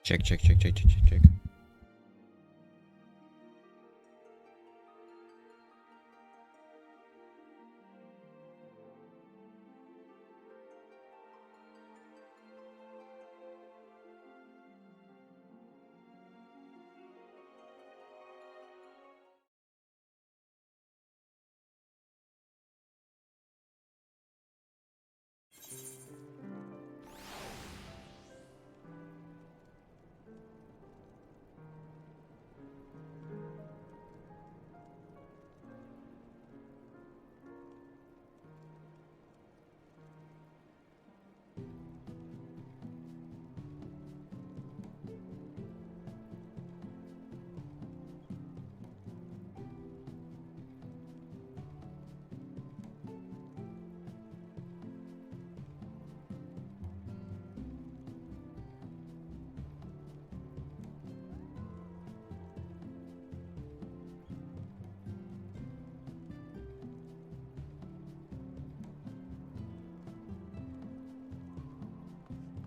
Check, check, check, check, check, check, check.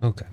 Okay.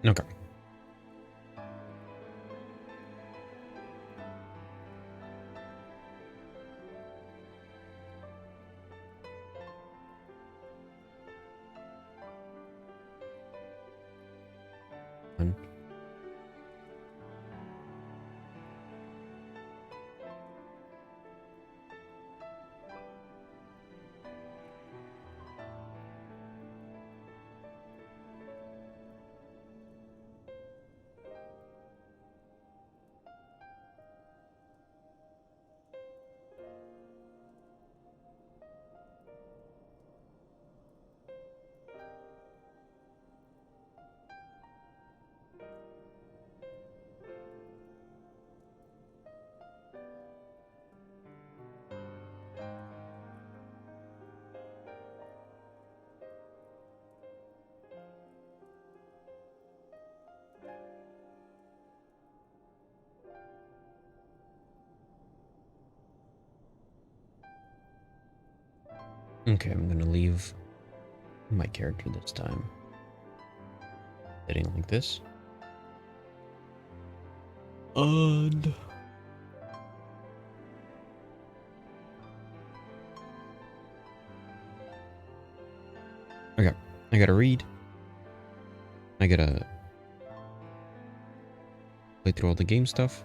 Okay. Fine. Okay, I'm gonna leave my character this time. Sitting like this. And okay, I gotta read. I gotta play through all the game stuff.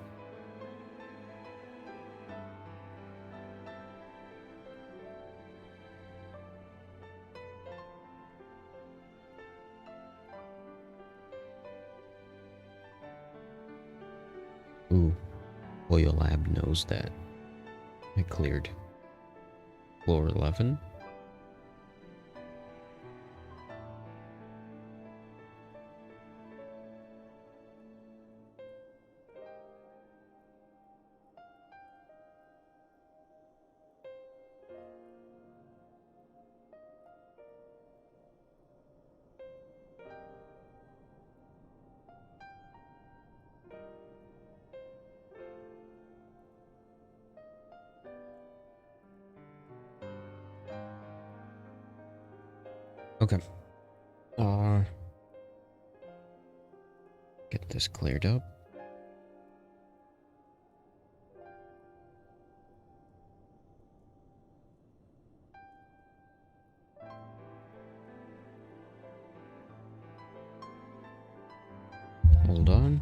Ooh, Oil Lab knows that I cleared floor 11. Okay. Get this cleared up. Hold on.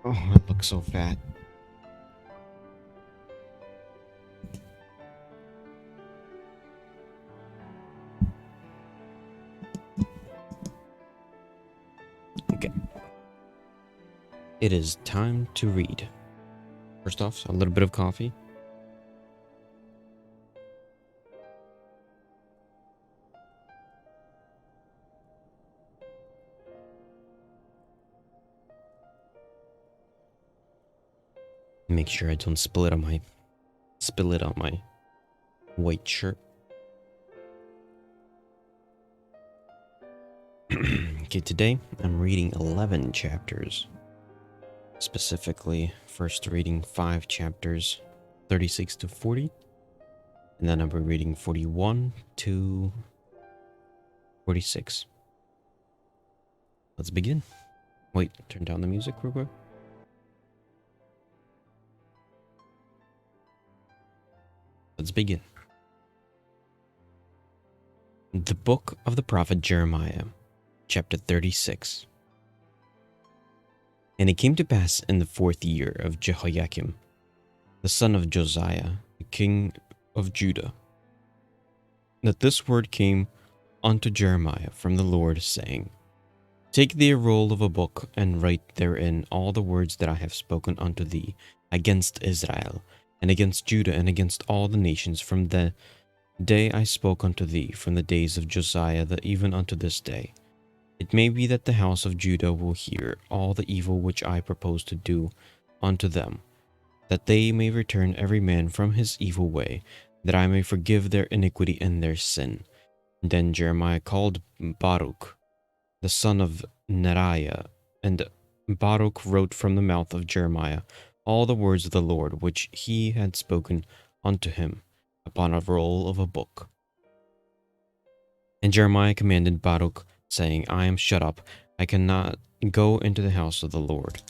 Oh, I look so fat. Okay. It is time to read. First off, a little bit of coffee. Make sure I don't spill it on my white shirt. Okay, today I'm reading 11 chapters. Specifically, first reading 5 chapters, 36 to 40. And then I'll be reading 41 to 46. Let's begin. Wait, turn down the music real quick. Let's begin. The Book of the Prophet Jeremiah, chapter 36. And it came to pass in the 4th year of Jehoiakim, the son of Josiah, the king of Judah, that this word came unto Jeremiah from the Lord, saying, Take thee a roll of a book, and write therein all the words that I have spoken unto thee against Israel, and against Judah, and against all the nations, from the day I spoke unto thee, from the days of Josiah, even unto this day. It may be that the house of Judah will hear all the evil which I propose to do unto them, that they may return every man from his evil way, that I may forgive their iniquity and their sin. Then Jeremiah called Baruch, the son of Neriah, and Baruch wrote from the mouth of Jeremiah all the words of the Lord which he had spoken unto him upon a roll of a book. And Jeremiah commanded Baruch, saying, I am shut up, I cannot go into the house of the Lord.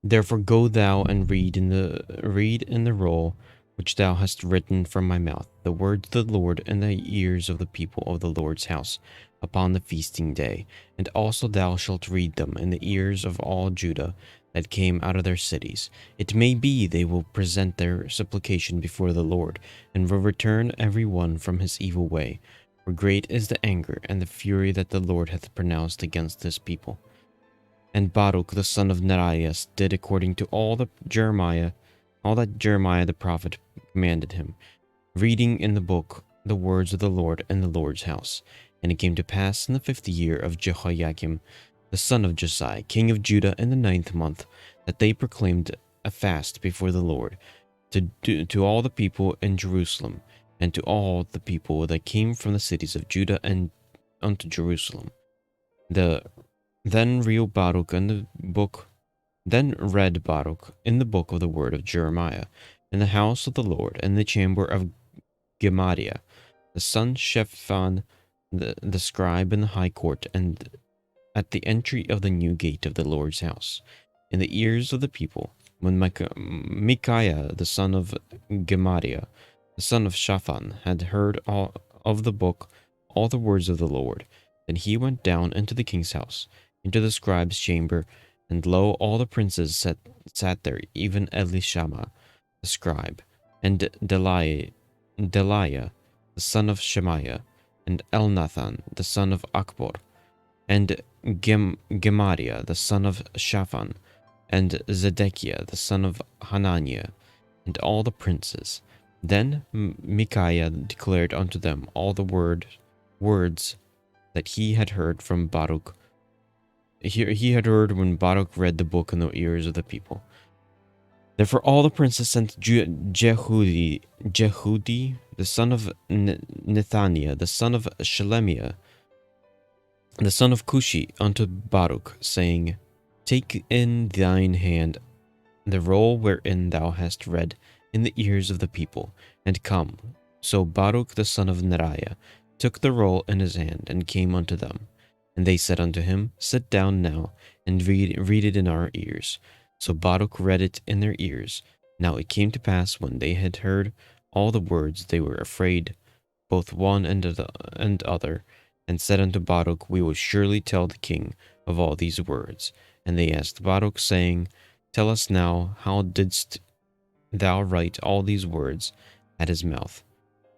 Therefore go thou and read in the roll which thou hast written from my mouth, the words of the Lord in the ears of the people of the Lord's house upon the feasting day. And also thou shalt read them in the ears of all Judah that came out of their cities. It may be they will present their supplication before the Lord, and will return every one from his evil way. For great is the anger and the fury that the Lord hath pronounced against this people. And Baruch the son of Neriah did according to all that Jeremiah all that Jeremiah the prophet commanded him, reading in the book the words of the Lord in the Lord's house. And it came to pass in the 5th year of Jehoiakim, the son of Josiah, king of Judah, in the 9th month, that they proclaimed a fast before the Lord to all the people in Jerusalem, and to all the people that came from the cities of Judah and unto Jerusalem. Then read Baruch in the book of the word of Jeremiah, in the house of the Lord, in the chamber of Gemariah, the son Shaphan, the scribe, in the high court, and at the entry of the new gate of the Lord's house, in the ears of the people, when Micaiah, the son of Gemariah, the son of Shaphan, had heard all of the book, all the words of the Lord. Then he went down into the king's house, into the scribe's chamber, and lo, all the princes sat there, even Elishama, the scribe, and Deliah, the son of Shemaiah, and Elnathan, the son of Akbor, and Gemariah, the son of Shaphan, and Zedekiah, the son of Hananiah, and all the princes. Then Micaiah declared unto them all the words that he had heard from Baruch. He had heard when Baruch read the book in the ears of the people. Therefore all the princes sent Jehudi, the son of Nethaniah, the son of Shelemiah, the son of Cushi, unto Baruch, saying, Take in thine hand the roll wherein thou hast read in the ears of the people, and come. So Baruch the son of Neriah took the roll in his hand, and came unto them. And they said unto him, Sit down now, and read it in our ears. So Baruch read it in their ears. Now it came to pass, when they had heard all the words, they were afraid, both one and other, and said unto Baruch, We will surely tell the king of all these words. And they asked Baruch, saying, Tell us now, how didst thou write all these words at his mouth?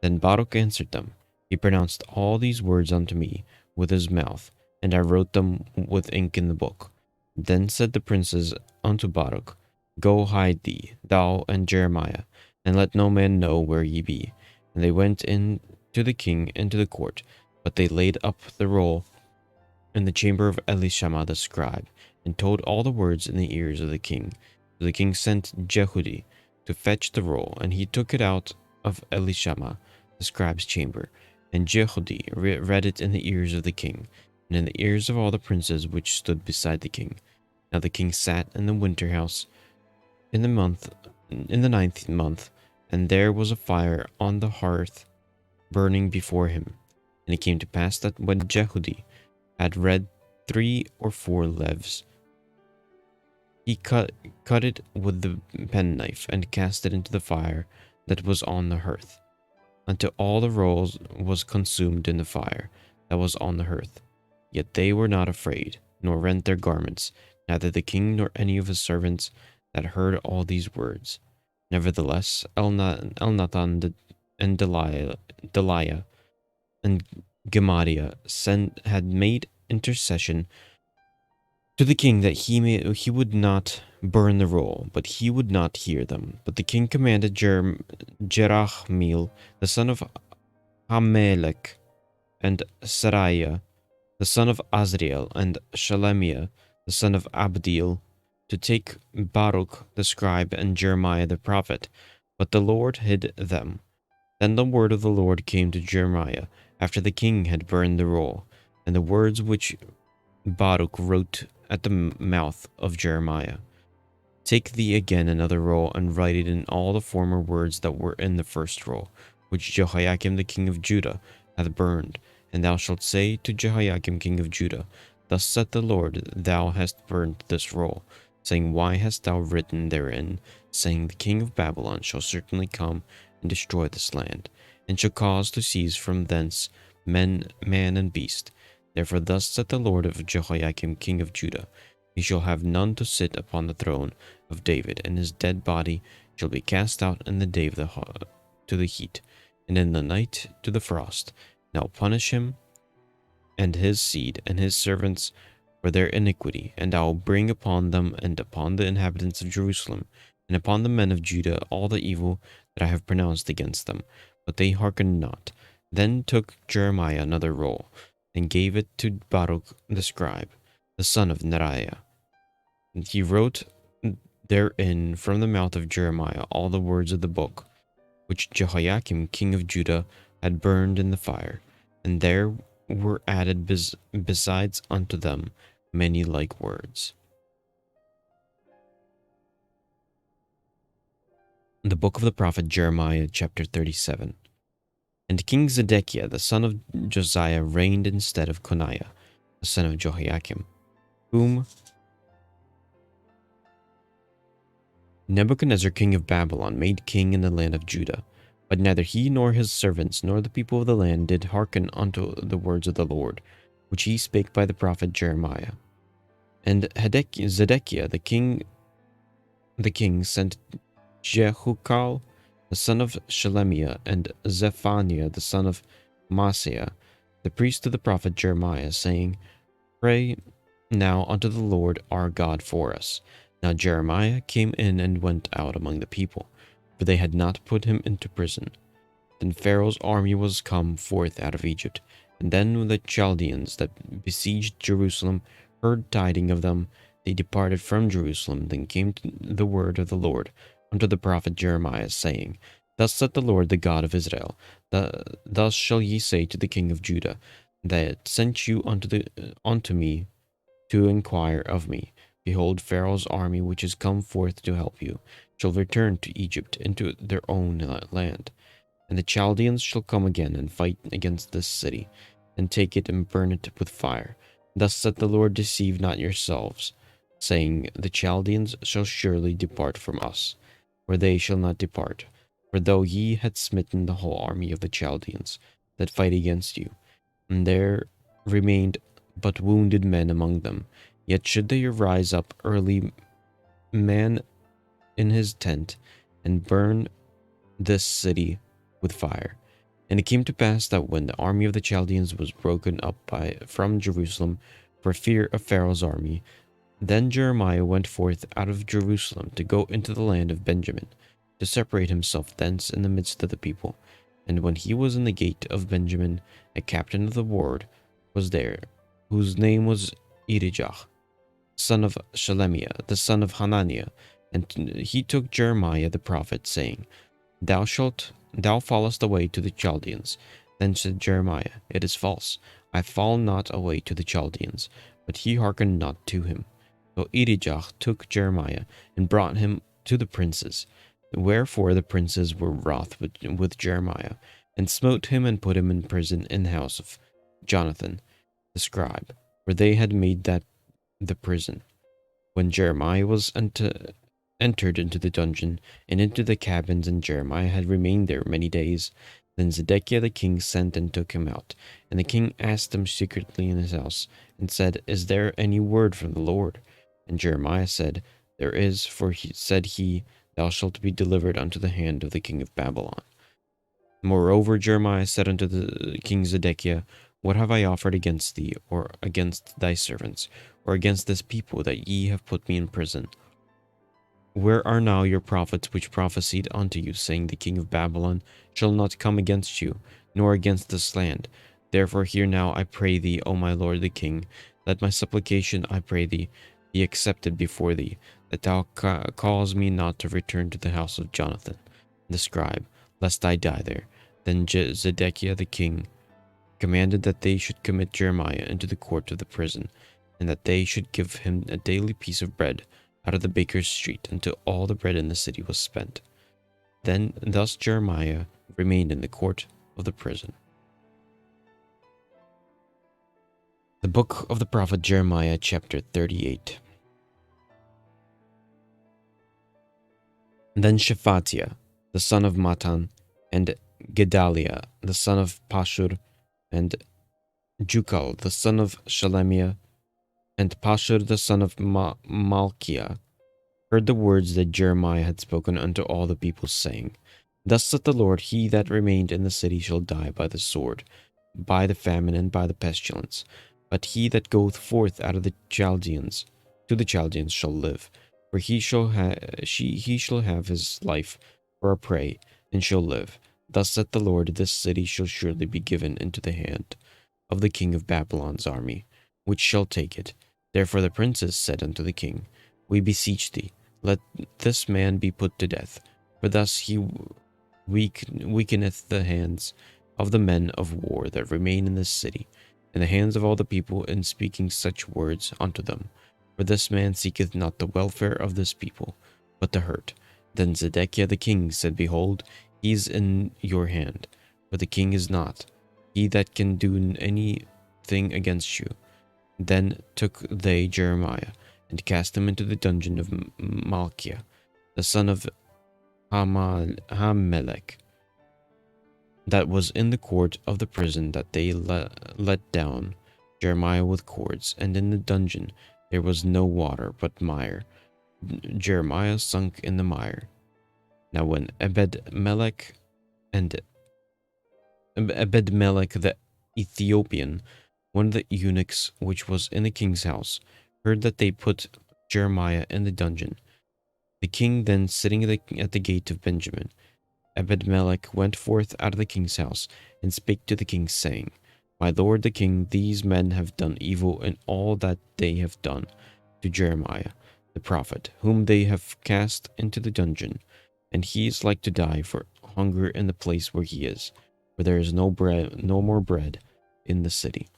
Then Baruch answered them, He pronounced all these words unto me with his mouth, and I wrote them with ink in the book. Then said the princes unto Baruch, Go hide thee, thou and Jeremiah, and let no man know where ye be. And they went in to the king into the court, but they laid up the roll in the chamber of Elishama the scribe, and told all the words in the ears of the king. So the king sent Jehudi to fetch the roll, and he took it out of Elishama the scribe's chamber. And Jehudi read it in the ears of the king, and in the ears of all the princes which stood beside the king. Now the king sat in the winter house in the 9th month, and there was a fire on the hearth burning before him. And it came to pass that when Jehudi had read 3 or 4 leaves, he cut it with the penknife, and cast it into the fire that was on the hearth, until all the rolls was consumed in the fire that was on the hearth. Yet they were not afraid, nor rent their garments, neither the king nor any of his servants that heard all these words. Nevertheless, Elnathan and Deliah and Gemariah had made intercession to the king that he would not burn the roll, but he would not hear them. But the king commanded Jerahmeel, the son of Hamelech, and Sariah, the son of Azriel, and Shelemiah, the son of Abdeel, to take Baruch the scribe and Jeremiah the prophet, but the Lord hid them. Then the word of the Lord came to Jeremiah, after the king had burned the roll, and the words which Baruch wrote at the mouth of Jeremiah. Take thee again another roll, and write it in all the former words that were in the first roll, which Jehoiakim the king of Judah hath burned. And thou shalt say to Jehoiakim king of Judah, Thus saith the Lord, Thou hast burned this roll, saying, Why hast thou written therein, saying, The king of Babylon shall certainly come and destroy this land, and shall cause to cease from thence man and beast. Therefore thus saith the Lord of Jehoiakim king of Judah, He shall have none to sit upon the throne of David, and his dead body shall be cast out in the day to the heat, and in the night to the frost. Now punish him and his seed and his servants for their iniquity, and I will bring upon them and upon the inhabitants of Jerusalem and upon the men of Judah all the evil that I have pronounced against them. But they hearkened not. Then took Jeremiah another roll, and gave it to Baruch the scribe, the son of Neriah. And he wrote therein from the mouth of Jeremiah all the words of the book, which Jehoiakim king of Judah had burned in the fire. And there were added besides unto them many like words. The book of the prophet Jeremiah, chapter 37. And King Zedekiah, the son of Josiah, reigned instead of Coniah, the son of Jehoiakim, whom Nebuchadnezzar, king of Babylon, made king in the land of Judah. But neither he nor his servants nor the people of the land did hearken unto the words of the Lord, which he spake by the prophet Jeremiah. And Zedekiah the king sent Jehukal the son of Shelemiah, and Zephaniah the son of Maaseiah, the priest to the prophet Jeremiah, saying, Pray now unto the Lord our God for us. Now Jeremiah came in and went out among the people, for they had not put him into prison. Then Pharaoh's army was come forth out of Egypt, and then when the Chaldeans that besieged Jerusalem heard tidings of them, they departed from Jerusalem. Then came the word of the Lord unto the prophet Jeremiah, saying, Thus saith the Lord, the God of Israel, Thus shall ye say to the king of Judah, that sent you unto me to inquire of me. Behold, Pharaoh's army, which is come forth to help you, shall return to Egypt, into their own land. And the Chaldeans shall come again and fight against this city, and take it and burn it with fire. Thus saith the Lord, Deceive not yourselves, saying, The Chaldeans shall surely depart from us, for they shall not depart. For though ye had smitten the whole army of the Chaldeans that fight against you, and there remained but wounded men among them, yet should they rise up early, man in his tent, and burn this city with fire. And it came to pass that when the army of the Chaldeans was broken up from Jerusalem for fear of Pharaoh's army, then Jeremiah went forth out of Jerusalem to go into the land of Benjamin, to separate himself thence in the midst of the people. And when he was in the gate of Benjamin, a captain of the ward was there, whose name was Irijah, son of Shelemiah, the son of Hananiah. And he took Jeremiah the prophet, saying, Thou fallest away to the Chaldeans. Then said Jeremiah, It is false. I fall not away to the Chaldeans. But he hearkened not to him. So Irijah took Jeremiah and brought him to the princes. Wherefore the princes were wroth with Jeremiah, and smote him and put him in prison in the house of Jonathan the scribe, where they had made that the prison. When Jeremiah was entered into the dungeon and into the cabins, and Jeremiah had remained there many days, then Zedekiah the king sent and took him out. And the king asked him secretly in his house, and said, Is there any word from the Lord? And Jeremiah said, There is, for said he, Thou shalt be delivered unto the hand of the king of Babylon. Moreover, Jeremiah said unto the king Zedekiah, What have I offered against thee, or against thy servants, or against this people, that ye have put me in prison? Where are now your prophets which prophesied unto you, saying, The king of Babylon shall not come against you, nor against this land? Therefore hear now, I pray thee, O my lord the king, let my supplication, I pray thee, be accepted before thee, that thou cause me not to return to the house of Jonathan the scribe, lest I die there. Then Zedekiah the king commanded that they should commit Jeremiah into the court of the prison, and that they should give him a daily piece of bread out of the baker's street until all the bread in the city was spent. Then thus Jeremiah remained in the court of the prison. The book of the prophet Jeremiah, chapter 38. Then Shephatiah, the son of Matan, and Gedaliah, the son of Pashur, and Jukal, the son of Shelemiah, and Pashur, the son of Malchiah, heard the words that Jeremiah had spoken unto all the people, saying, Thus saith the Lord, He that remained in the city shall die by the sword, by the famine, and by the pestilence. But he that goeth forth out of the Chaldeans to the Chaldeans shall live. For For he shall have his life for a prey, and shall live. Thus saith the Lord, this city shall surely be given into the hand of the king of Babylon's army, which shall take it. Therefore the princes said unto the king, We beseech thee, let this man be put to death, for thus he weakeneth the hands of the men of war that remain in this city, and the hands of all the people in speaking such words unto them. For this man seeketh not the welfare of this people, but the hurt. Then Zedekiah the king said, Behold, he is in your hand, for the king is not he that can do anything against you. Then took they Jeremiah, and cast him into the dungeon of Malchiah, the son of Hamelech, that was in the court of the prison that they let down Jeremiah with cords, and in the dungeon there was no water but mire. Jeremiah sunk in the mire. Now when Ebed-Melech the Ethiopian, one of the eunuchs which was in the king's house, heard that they put Jeremiah in the dungeon, the king then sitting at the gate of Benjamin, Ebed-Melech went forth out of the king's house, and spake to the king, saying, My lord the king, these men have done evil in all that they have done to Jeremiah the prophet, whom they have cast into the dungeon, and he is like to die for hunger in the place where he is, for there is no more bread in the city.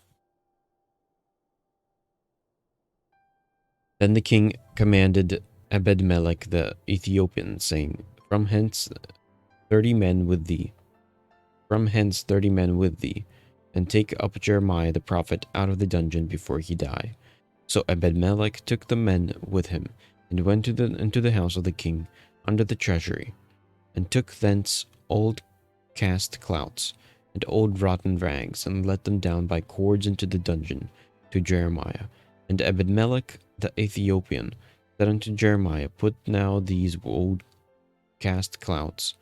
Then the king commanded Ebed-Melech the Ethiopian, saying, From hence 30 men with thee, and take up Jeremiah the prophet out of the dungeon before he die. So Ebed-Melech took the men with him, and went into the house of the king under the treasury, and took thence old cast clouts and old rotten rags, and let them down by cords into the dungeon to Jeremiah. And Ebed-Melech the Ethiopian said unto Jeremiah, Put now these old cast clouts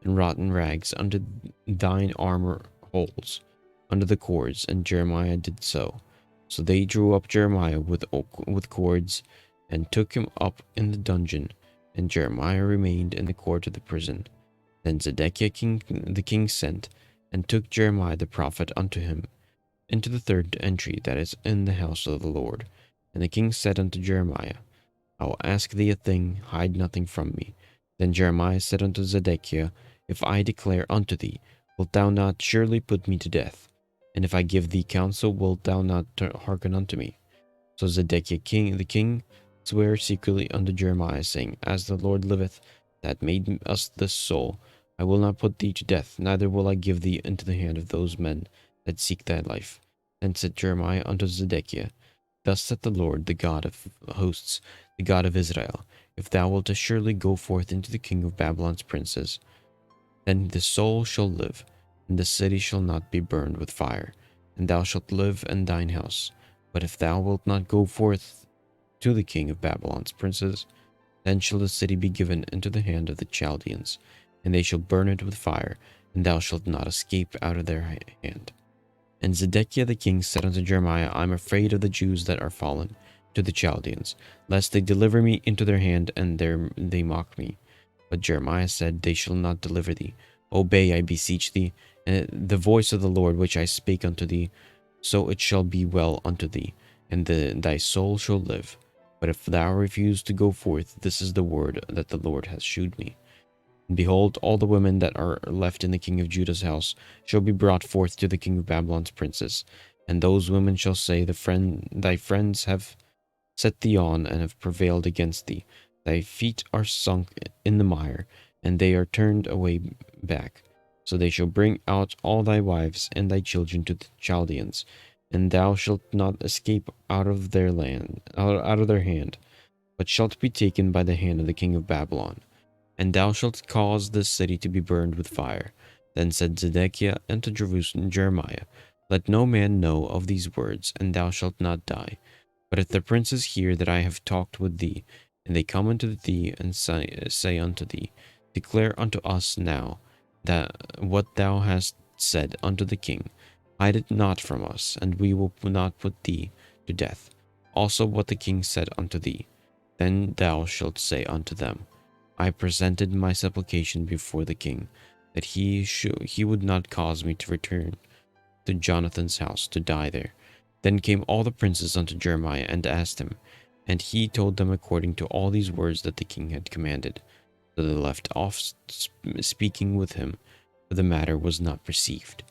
and rotten rags under thine armor holes, under the cords. And Jeremiah did so. So they drew up Jeremiah with cords, and took him up in the dungeon, and Jeremiah remained in the court of the prison. Then Zedekiah the king sent, and took Jeremiah the prophet unto him into the third entry that is in the house of the Lord. And the king said unto Jeremiah, I will ask thee a thing, hide nothing from me. Then Jeremiah said unto Zedekiah, If I declare unto thee, wilt thou not surely put me to death? And if I give thee counsel, wilt thou not hearken unto me? So Zedekiah the king sware secretly unto Jeremiah, saying, As the Lord liveth, that made us this soul, I will not put thee to death, neither will I give thee into the hand of those men that seek thy life. Then said Jeremiah unto Zedekiah, Thus saith the Lord, the God of hosts, the God of Israel, If thou wilt assuredly go forth into the king of Babylon's princes, then the soul shall live, and the city shall not be burned with fire, and thou shalt live in thine house. But if thou wilt not go forth to the king of Babylon's princes, then shall the city be given into the hand of the Chaldeans, and they shall burn it with fire, and thou shalt not escape out of their hand. And Zedekiah the king said unto Jeremiah, I am afraid of the Jews that are fallen to the Chaldeans, lest they deliver me into their hand, and they mock me. But Jeremiah said, They shall not deliver thee. Obey, I beseech thee, the voice of the Lord which I spake unto thee, so it shall be well unto thee, and thy soul shall live. But if thou refuse to go forth, this is the word that the Lord hath shewed me. And behold, all the women that are left in the king of Judah's house shall be brought forth to the king of Babylon's princes. And those women shall say, Thy friends have set thee on, and have prevailed against thee. Thy feet are sunk in the mire, and they are turned away back. So they shall bring out all thy wives and thy children to the Chaldeans, and thou shalt not escape out of their hand, but shalt be taken by the hand of the king of Babylon. And thou shalt cause this city to be burned with fire. Then said Zedekiah unto Jeremiah, Let no man know of these words, and thou shalt not die. But if the princes hear that I have talked with thee, and they come unto thee, and say unto thee, Declare unto us now that what thou hast said unto the king, hide it not from us, and we will not put thee to death. Also what the king said unto thee, Then thou shalt say unto them, I presented my supplication before the king, that he would not cause me to return to Jonathan's house to die there. Then came all the princes unto Jeremiah and asked him, and he told them according to all these words that the king had commanded. So they left off speaking with him, for the matter was not perceived.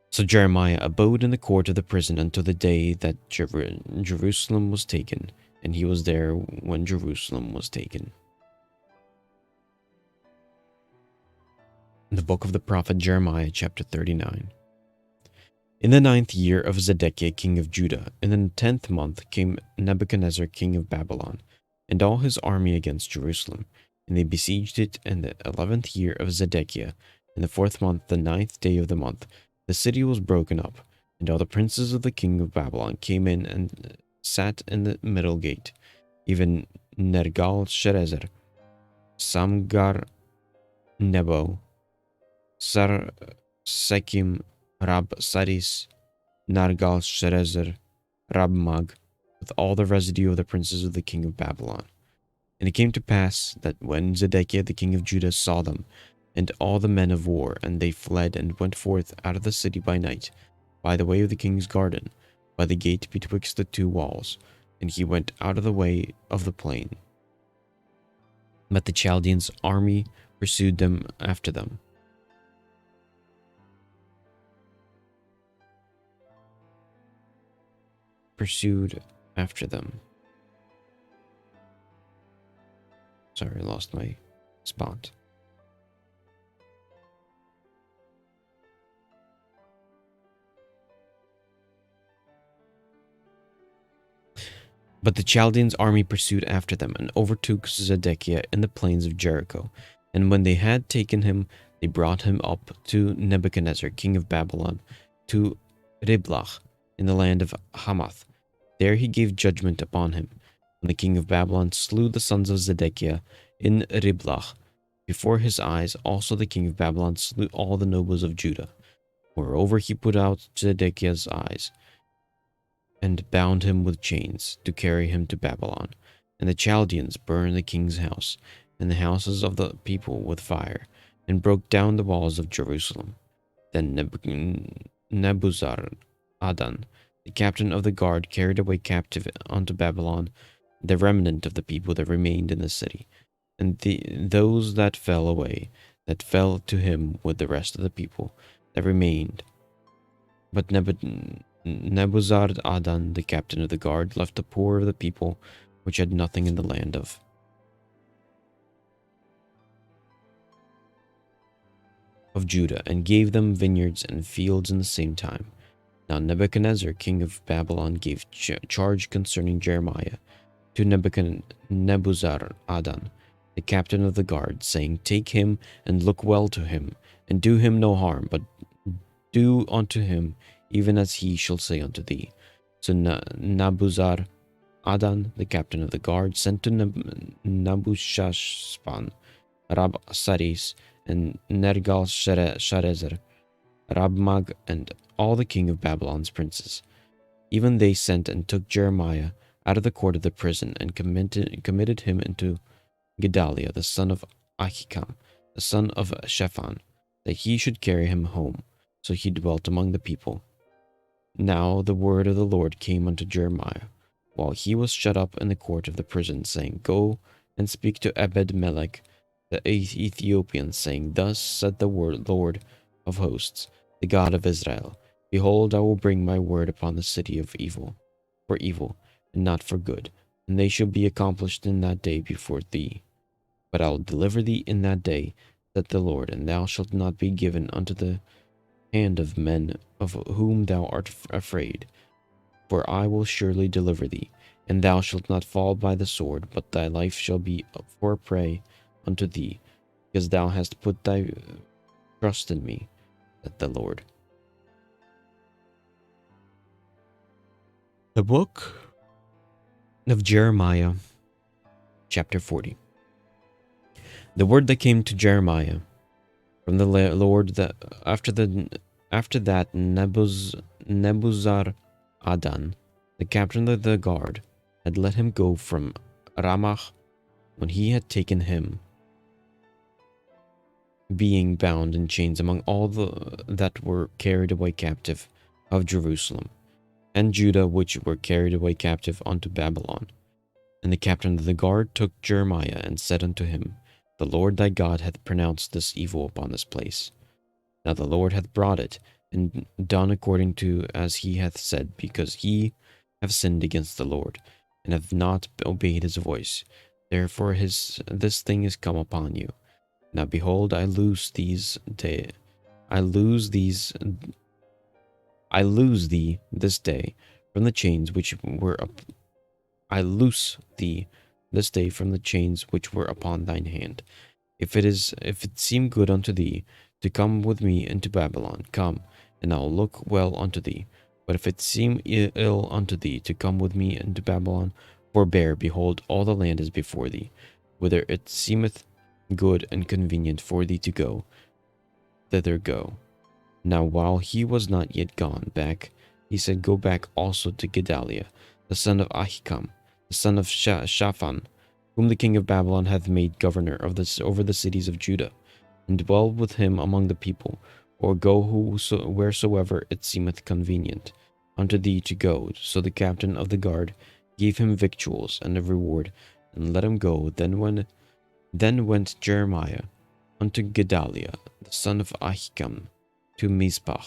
So Jeremiah abode in the court of the prison until the day that Jerusalem was taken, and he was there when Jerusalem was taken. The book of the prophet Jeremiah, chapter 39. In the 9th year of Zedekiah king of Judah, in the 10th month, came Nebuchadnezzar king of Babylon, and all his army against Jerusalem, and they besieged it in the 11th year of Zedekiah. In the 4th month, the 9th day of the month, the city was broken up, and all the princes of the king of Babylon came in and sat in the middle gate, even Nergal-Sharezer, Samgar Nebo, Sar-Sekim, Rab-Saris, Nergal-Sharezer, Rab-Mag, with all the residue of the princes of the king of Babylon. And it came to pass that when Zedekiah the king of Judah saw them, and all the men of war, and they fled and went forth out of the city by night, by the way of the king's garden, by the gate betwixt the two walls, and he went out of the way of the plain. But the Chaldeans' army pursued them after them. Sorry, I lost my spot. But the Chaldeans' army pursued after them, and overtook Zedekiah in the plains of Jericho. And when they had taken him, they brought him up to Nebuchadnezzar, king of Babylon, to Riblach, in the land of Hamath. There he gave judgment upon him. When the king of Babylon slew the sons of Zedekiah in Riblach, before his eyes, also the king of Babylon slew all the nobles of Judah. Moreover, he put out Zedekiah's eyes, and bound him with chains to carry him to Babylon. And the Chaldeans burned the king's house and the houses of the people with fire, and broke down the walls of Jerusalem. Then Nebuzaradan, the captain of the guard, carried away captive unto Babylon the remnant of the people that remained in the city, and those that fell away, that fell to him with the rest of the people that remained. But Nebuzaradan, the captain of the guard, left the poor of the people which had nothing in the land of Judah, and gave them vineyards and fields in the same time. Now Nebuchadnezzar, king of Babylon, gave charge concerning Jeremiah to Nebuzaradan, the captain of the guard, saying, Take him and look well to him, and do him no harm, but do unto him even as he shall say unto thee. So Nebuzaradan, the captain of the guard, sent to Nebuchadnezzar, Rab-Saris, and Nergal-Sharezer, Rab-Mag, and all the king of Babylon's princes. Even they sent and took Jeremiah out of the court of the prison, and committed him into Gedaliah, the son of Ahikam, the son of Shaphan, that he should carry him home. So he dwelt among the people. Now the word of the Lord came unto Jeremiah, while he was shut up in the court of the prison, saying, Go and speak to Ebed-Melech the Ethiopian, saying, Thus said the Lord of hosts, the God of Israel, Behold, I will bring my word upon the city of evil, for evil, and not for good, and they shall be accomplished in that day before thee. But I will deliver thee in that day, saith the Lord, and thou shalt not be given unto the hand of men of whom thou art afraid. For I will surely deliver thee, and thou shalt not fall by the sword, but thy life shall be for a prey unto thee, because thou hast put thy trust in me, saith the Lord. The book of Jeremiah, chapter 40. The word that came to Jeremiah from the Lord that after that Nebuzaradan, the captain of the guard, had let him go from Ramah when he had taken him, being bound in chains among all that were carried away captive of Jerusalem and Judah, which were carried away captive unto Babylon. And the captain of the guard took Jeremiah and said unto him, The Lord thy God hath pronounced this evil upon this place. Now the Lord hath brought it, and done according to as he hath said, because ye have sinned against the Lord, and have not obeyed his voice. Therefore this thing is come upon you. Now behold, I lose thee this day from the chains which were up. I loose thee this day from the chains which were upon thine hand. If it seem good unto thee to come with me into Babylon, come, and I'll look well unto thee. But if it seem ill unto thee to come with me into Babylon, forbear, behold, all the land is before thee. Whither it seemeth good and convenient for thee to go, thither go. Now while he was not yet gone back, he said, Go back also to Gedaliah, the son of Ahikam, the son of Shaphan, whom the king of Babylon hath made governor over the cities of Judah, and dwell with him among the people, or go wheresoever it seemeth convenient unto thee to go. So the captain of the guard gave him victuals and a reward, and let him go. Then went Jeremiah unto Gedaliah, the son of Ahikam, to Mizpah,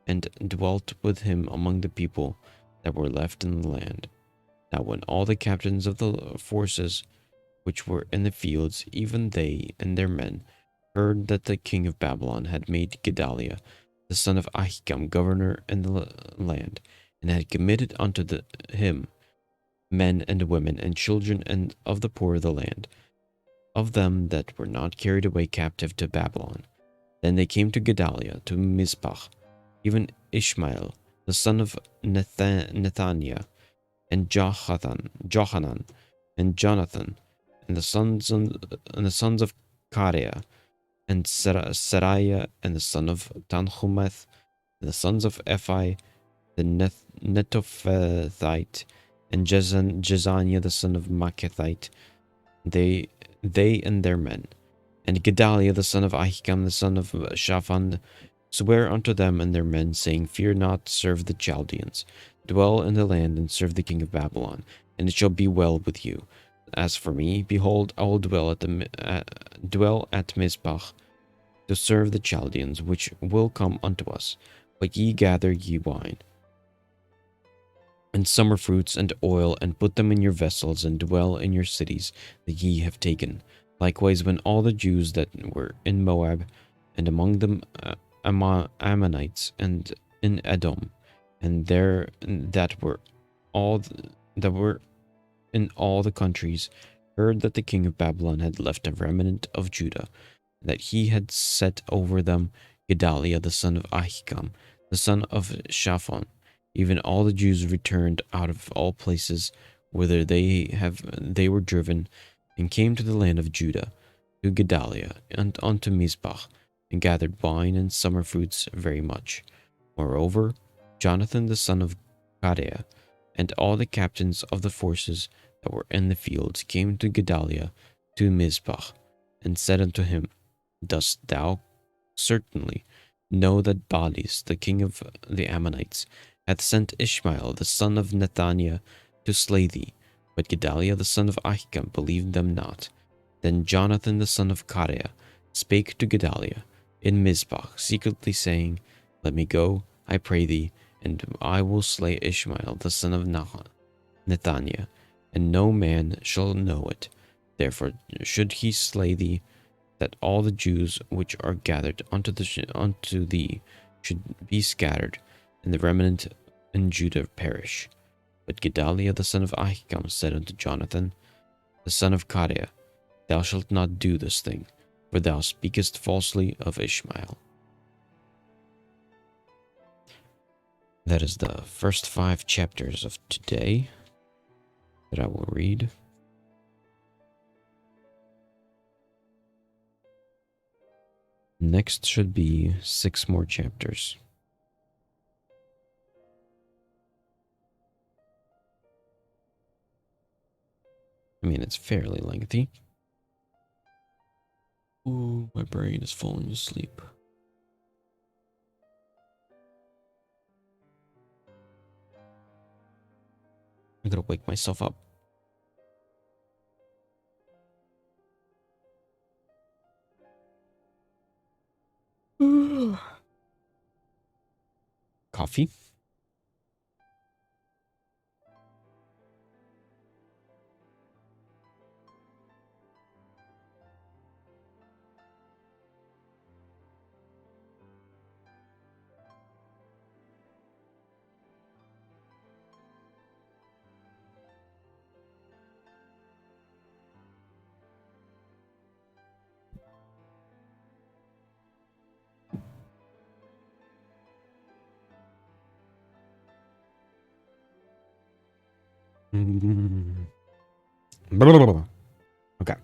and dwelt with him among the people that were left in the land. Now when all the captains of the forces which were in the fields, even they and their men, heard that the king of Babylon had made Gedaliah, the son of Ahikam, governor in the land, and had committed unto him men and women and children and of the poor of the land, of them that were not carried away captive to Babylon. Then they came to Gedaliah to Mizpah, even Ishmael, the son of Nethaniah, and Johanan, and Jonathan, and the sons of Kareah, and Seraiah, and the son of Tanhumeth, and the sons of Ephi, the Netophathite, and Jezaniah, the son of Makethite, they and their men. And Gedaliah, the son of Ahikam, the son of Shaphan, swear unto them and their men, saying, Fear not, serve the Chaldeans, dwell in the land, and serve the king of Babylon, and it shall be well with you. As for me, behold, I will dwell at Mizpah, to serve the Chaldeans, which will come unto us. But ye gather ye wine, and summer fruits, and oil, and put them in your vessels, and dwell in your cities that ye have taken. Likewise, when all the Jews that were in Moab, and among them Ammonites, and in Edom, and there that were in all the countries, heard that the king of Babylon had left a remnant of Judah, and that he had set over them Gedaliah the son of Ahikam, the son of Shaphan, even all the Jews returned out of all places whither they were driven, and came to the land of Judah, to Gedaliah, and unto Mizpah, and gathered wine and summer fruits very much. Moreover, Jonathan the son of Kareah, and all the captains of the forces that were in the fields came to Gedaliah to Mizpah, and said unto him, Dost thou certainly know that Baalis, the king of the Ammonites, hath sent Ishmael the son of Nethaniah to slay thee? But Gedaliah the son of Ahikam believed them not. Then Jonathan the son of Kareah spake to Gedaliah in Mizpah secretly, saying, Let me go, I pray thee, and I will slay Ishmael the son of Nethaniah, and no man shall know it. Therefore should he slay thee, that all the Jews which are gathered unto thee should be scattered, and the remnant in Judah perish. But Gedaliah the son of Ahikam said unto Jonathan the son of Kareah, Thou shalt not do this thing, for thou speakest falsely of Ishmael. That is the first 5 chapters of today that I will read. Next should be 6 more chapters. I mean, it's fairly lengthy. Ooh, my brain is falling asleep. I gotta wake myself up. Coffee? Mm. Okay.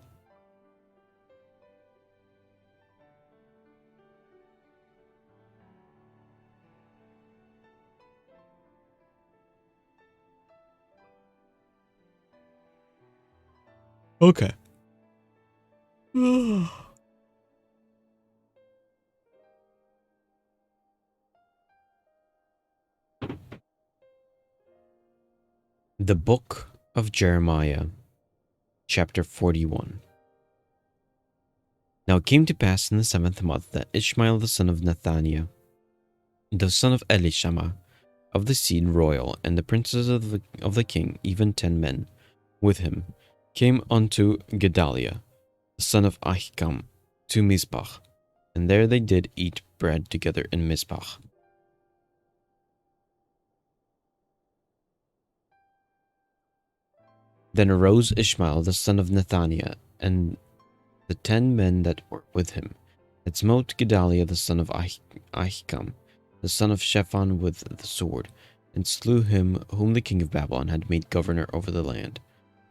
Okay. The Book of Jeremiah, chapter 41. Now it came to pass in the 7th month that Ishmael the son of Nethaniah, the son of Elishama, of the seed royal, and the princes of the king, even 10 men, with him, came unto Gedaliah, the son of Ahikam, to Mizpach, and there they did eat bread together in Mizpach. Then arose Ishmael the son of Nethaniah, and the 10 men that were with him, that smote Gedaliah the son of Ahikam, the son of Shaphan, with the sword, and slew him whom the king of Babylon had made governor over the land.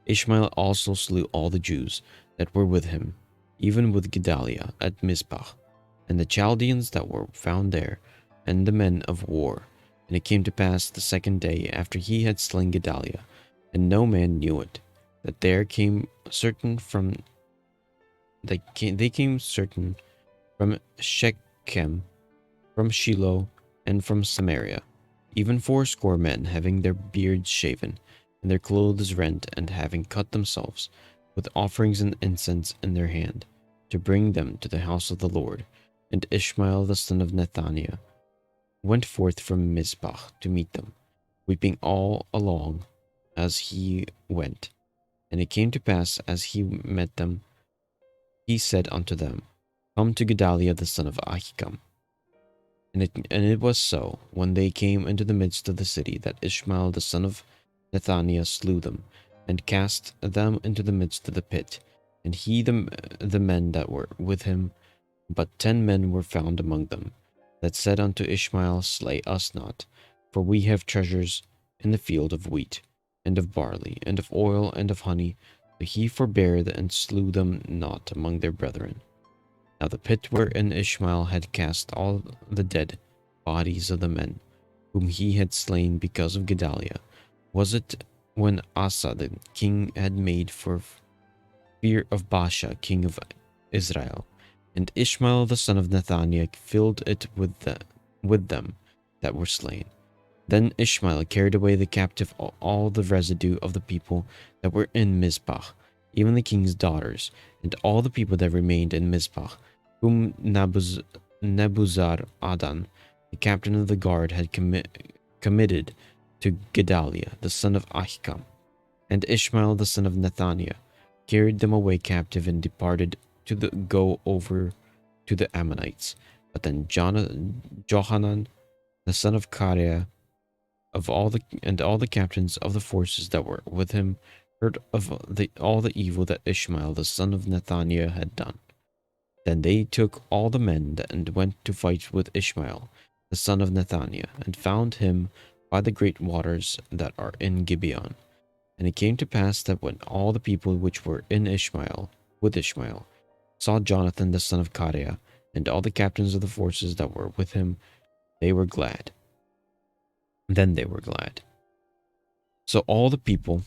Ishmael also slew all the Jews that were with him, even with Gedaliah at Mizpah, and the Chaldeans that were found there, and the men of war. And it came to pass the 2nd day after he had slain Gedaliah, and no man knew it, that there came certain from they came certain from Shechem, from Shiloh, and from Samaria, even 80 men, having their beards shaven, and their clothes rent, and having cut themselves, with offerings and incense in their hand, to bring them to the house of the Lord. And Ishmael the son of Nethaniah went forth from Mizpah to meet them, weeping all along as he went. And it came to pass, as he met them, he said unto them, Come to Gedaliah the son of Ahikam. And it was so, when they came into the midst of the city, that Ishmael the son of Nethaniah slew them, and cast them into the midst of the pit. And he, the men that were with him, but 10 men were found among them, that said unto Ishmael, Slay us not, for we have treasures in the field of wheat, and of barley, and of oil, and of honey. But he forbare and slew them not among their brethren. Now the pit wherein Ishmael had cast all the dead bodies of the men whom he had slain because of Gedaliah, was it when Asa the king had made for fear of Baasha king of Israel. And Ishmael the son of Nethaniah filled it with them that were slain. Then Ishmael carried away the captive all the residue of the people that were in Mizpah, even the king's daughters, and all the people that remained in Mizpah, whom Nebuzaradan, the captain of the guard, had committed to Gedaliah, the son of Ahikam. And Ishmael the son of Nethaniah carried them away captive and departed to go over to the Ammonites. But then Johanan, the son of Kareah, of all the captains of the forces that were with him, heard of all the evil that Ishmael the son of Nethaniah had done. Then they took all the men and went to fight with Ishmael the son of Nethaniah, and found him by the great waters that are in Gibeon. And it came to pass that when all the people which were with Ishmael, saw Jonathan the son of Kareah, and all the captains of the forces that were with him, they were glad. Then they were glad. So all the people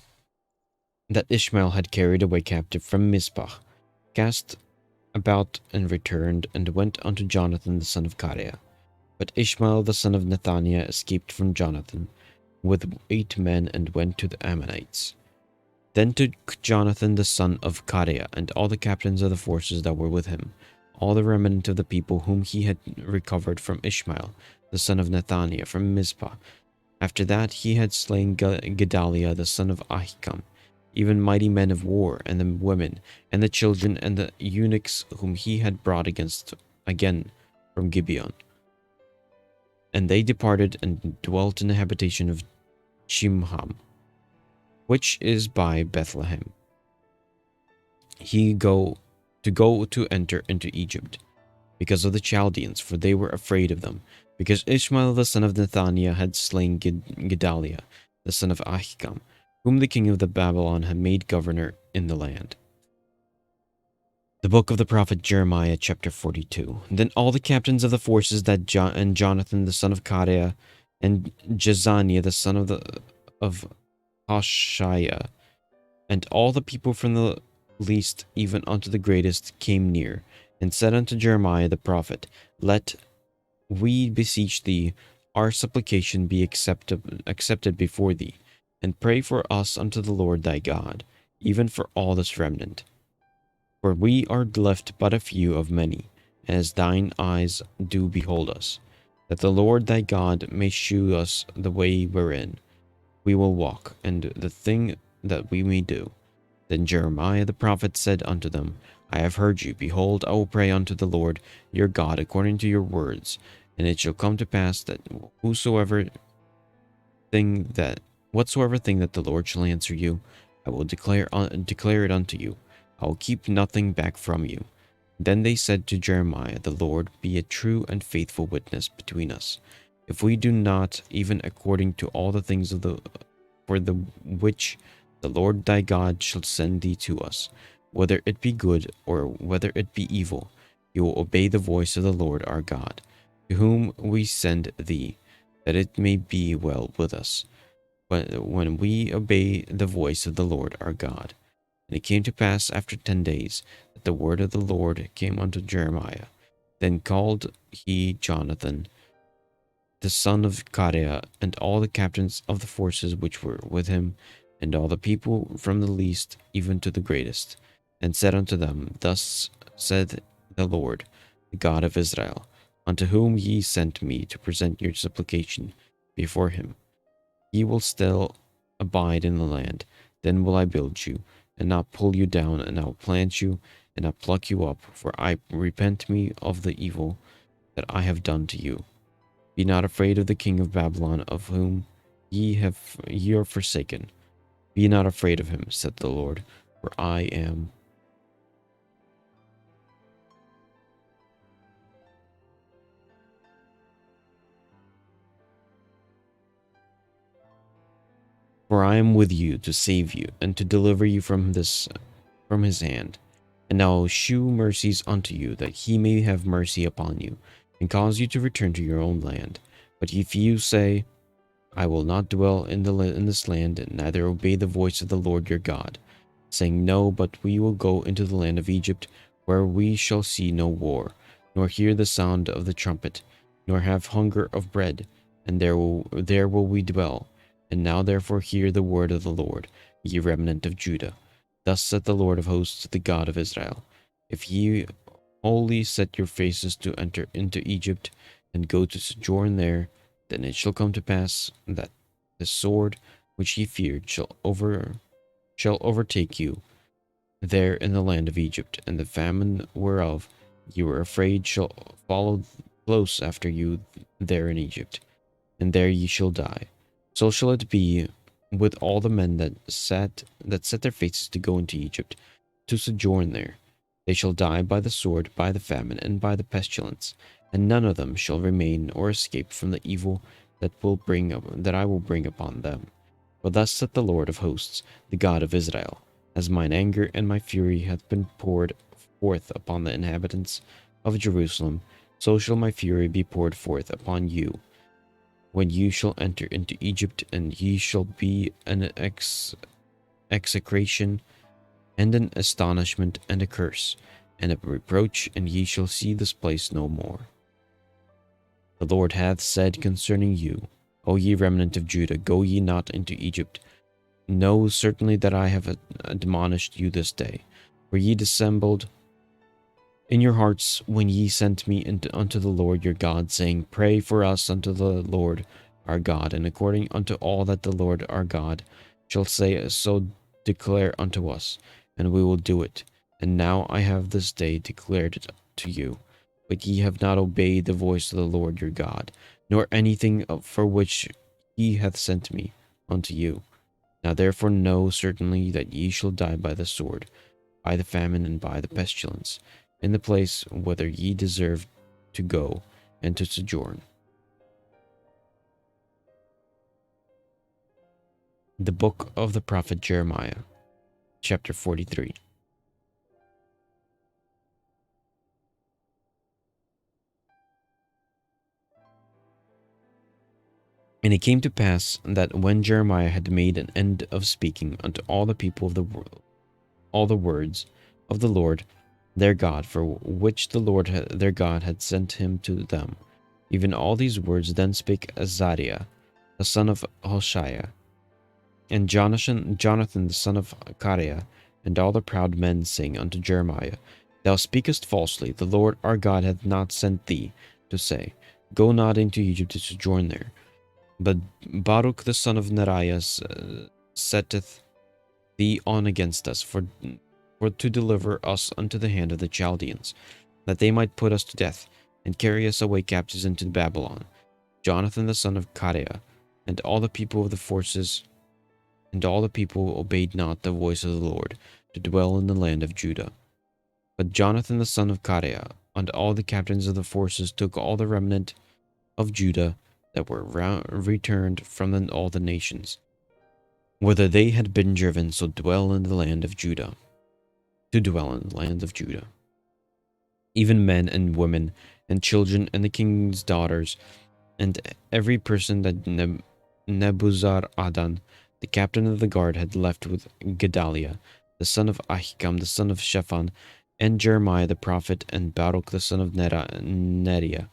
that Ishmael had carried away captive from Mizpah, cast about and returned, and went unto Jonathan the son of Kareah. But Ishmael the son of Nethaniah escaped from Jonathan with 8 men and went to the Ammonites. Then took Jonathan the son of Kareah and all the captains of the forces that were with him, all the remnant of the people whom he had recovered from Ishmael the son of Nethaniah from Mizpah. After that he had slain Gedaliah the son of Ahikam, even mighty men of war, and the women, and the children, and the eunuchs whom he had brought again from Gibeon. And they departed and dwelt in the habitation of Chimham, which is by Bethlehem. He go to enter into Egypt, because of the Chaldeans, for they were afraid of them, because Ishmael the son of Nethaniah had slain Gedaliah the son of Ahikam, whom the king of the Babylon had made governor in the land. The book of the prophet Jeremiah, chapter 42. Then all the captains of the forces and Jonathan the son of Kareah and Jezaniah the son of Hoshaiah and all the people from the least even unto the greatest came near, and said unto Jeremiah the prophet, Let we beseech thee, our supplication be accepted before thee, and pray for us unto the Lord thy God, even for all this remnant. For we are left but a few of many, as thine eyes do behold us, that the Lord thy God may shew us the way wherein we will walk, and the thing that we may do. Then Jeremiah the prophet said unto them, I have heard you. Behold, I will pray unto the Lord your God according to your words, and it shall come to pass that whatsoever thing that the Lord shall answer you, I will declare it unto you. I will keep nothing back from you. Then they said to Jeremiah, The Lord be a true and faithful witness between us, if we do not, even according to all the things for the which the Lord thy God shall send thee to us, whether it be good or whether it be evil, you will obey the voice of the Lord our God, to whom we send thee, that it may be well with us, when we obey the voice of the Lord our God. And it came to pass after 10 days that the word of the Lord came unto Jeremiah. Then called he Jonathan, the son of Kareah, and all the captains of the forces which were with him, and all the people from the least even to the greatest, and said unto them, Thus said the Lord, the God of Israel, unto whom ye sent me to present your supplication before him. Ye will still abide in the land, then will I build you, and not pull you down, and I will plant you, and not pluck you up, for I repent me of the evil that I have done to you. Be not afraid of the king of Babylon, of whom ye are forsaken. Be not afraid of him, said the Lord, for I am with you to save you, and to deliver you from his hand. And I will shew mercies unto you, that he may have mercy upon you, and cause you to return to your own land. But if you say, I will not dwell in this land, and neither obey the voice of the Lord your God, saying, No, but we will go into the land of Egypt, where we shall see no war, nor hear the sound of the trumpet, nor have hunger of bread, and there will we dwell. And now therefore hear the word of the Lord, ye remnant of Judah. Thus saith the Lord of hosts, the God of Israel, If ye wholly set your faces to enter into Egypt, and go to sojourn there, then it shall come to pass that the sword which ye feared shall overtake you there in the land of Egypt, and the famine whereof you were afraid shall follow close after you there in Egypt, and there ye shall die. So shall it be with all the men that set their faces to go into Egypt, to sojourn there. They shall die by the sword, by the famine, and by the pestilence, and none of them shall remain or escape from the evil that I will bring upon them. For thus saith the Lord of hosts, the God of Israel, as mine anger and my fury hath been poured forth upon the inhabitants of Jerusalem, so shall my fury be poured forth upon you, when you shall enter into Egypt, and ye shall be an execration, and an astonishment, and a curse, and a reproach, and ye shall see this place no more. The Lord hath said concerning you, O ye remnant of Judah, go ye not into Egypt. Know certainly that I have admonished you this day, for ye dissembled in your hearts when ye sent me unto the Lord your God, saying, Pray for us unto the Lord our God, and according unto all that the Lord our God shall say, so declare unto us, and we will do it. And now I have this day declared it to you, but ye have not obeyed the voice of the Lord your God, nor anything for which he hath sent me unto you. Now therefore know certainly that ye shall die by the sword, by the famine, and by the pestilence, in the place whither ye deserve to go and to sojourn. The book of the prophet Jeremiah, chapter 43. And it came to pass that when Jeremiah had made an end of speaking unto all the people of the world, all the words of the Lord their God, for which the Lord their God had sent him to them, even all these words, then spake Azariah, the son of Hoshaiah, and Jonathan the son of Kareah, and all the proud men, saying unto Jeremiah, Thou speakest falsely, the Lord our God hath not sent thee to say, Go not into Egypt to sojourn there. But Baruch the son of Neriah setteth thee on against us, for to deliver us unto the hand of the Chaldeans, that they might put us to death, and carry us away captives into Babylon. Jonathan the son of Kareah, and all the people of the forces, and all the people obeyed not the voice of the Lord, to dwell in the land of Judah. But Jonathan the son of Kareah, and all the captains of the forces, took all the remnant of Judah that were returned from all the nations, whither they had been driven, so dwell in the land of Judah, to dwell in the land of Judah. Even men and women, and children, and the king's daughters, and every person that Nebuzaradan, the captain of the guard, had left with Gedaliah, the son of Ahikam, the son of Shaphan, and Jeremiah the prophet, and Baruch the son of Neriah.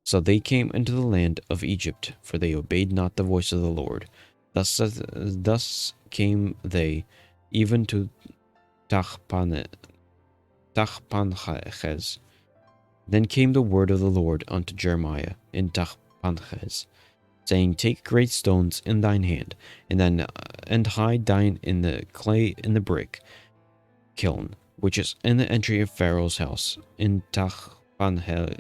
So they came into the land of Egypt, for they obeyed not the voice of the Lord. Thus came they even to Tachpanches. Then came the word of the Lord unto Jeremiah in Tachpanches, saying, Take great stones in thine hand, and hide thine in the clay in the brick kiln, which is in the entry of Pharaoh's house, in Tachpanhes,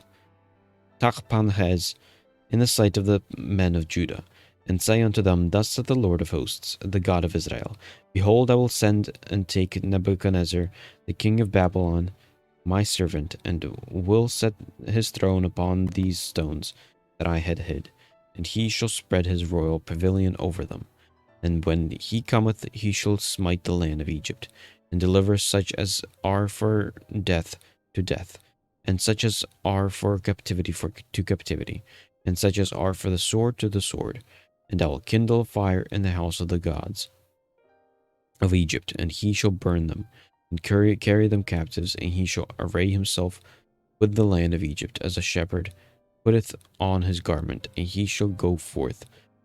in the sight of the men of Judah, and say unto them, Thus saith the Lord of hosts, the God of Israel, Behold, I will send and take Nebuchadnezzar, the king of Babylon, my servant, and will set his throne upon these stones that I had hid, and he shall spread his royal pavilion over them. And when he cometh, he shall smite the land of Egypt, and deliver such as are for death to death, and such as are for captivity to captivity, and such as are for the sword to the sword. And I will kindle a fire in the house of the gods of Egypt, and he shall burn them, and carry them captives, and he shall array himself with the land of Egypt as a shepherd putteth on his garment, and he shall go forth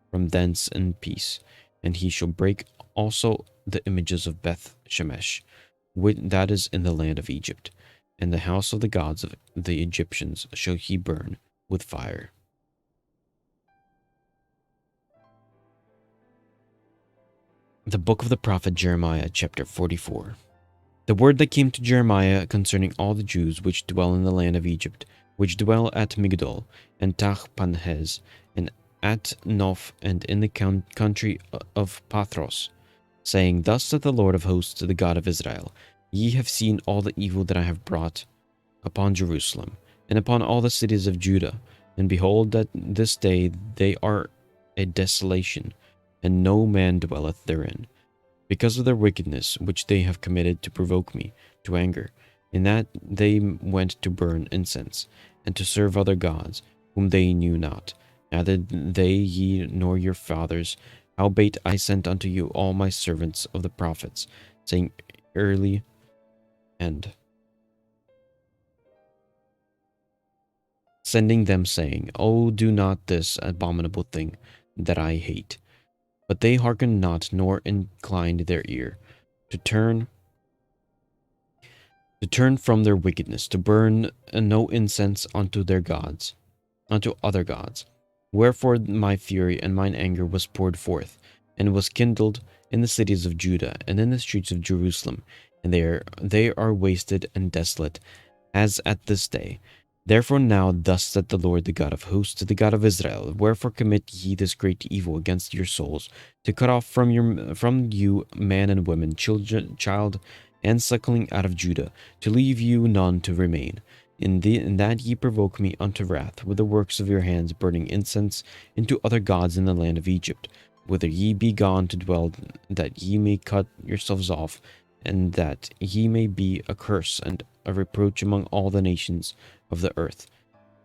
from thence in peace. And he shall break also the images of Beth Shemesh, that is in the land of Egypt, and the house of the gods of the Egyptians shall he burn with fire. The book of the prophet Jeremiah, chapter 44. The word that came to Jeremiah concerning all the Jews which dwell in the land of Egypt, which dwell at Migdol, and Tachpanhes, and at Noph, and in the country of Pathros, saying, Thus saith the Lord of hosts, the God of Israel, Ye have seen all the evil that I have brought upon Jerusalem, and upon all the cities of Judah, and behold, that this day they are a desolation, and no man dwelleth therein, because of their wickedness which they have committed to provoke me to anger, in that they went to burn incense, and to serve other gods, whom they knew not, neither they, ye, nor your fathers, Howbeit I sent unto you all my servants of the prophets, saying early and sending them, saying, Oh, do not this abominable thing that I hate. But they hearkened not, nor inclined their ear, to turn from their wickedness, to burn no incense unto their gods, unto other gods. Wherefore my fury and mine anger was poured forth, and was kindled in the cities of Judah and in the streets of Jerusalem, and they are wasted and desolate, as at this day. Therefore now thus saith the Lord, the God of hosts, the God of Israel, wherefore commit ye this great evil against your souls, to cut off from you man and woman, child and suckling out of Judah, to leave you none to remain. In that ye provoke me unto wrath with the works of your hands, burning incense into other gods in the land of Egypt, whither ye be gone to dwell, that ye may cut yourselves off, and that ye may be a curse and a reproach among all the nations of the earth.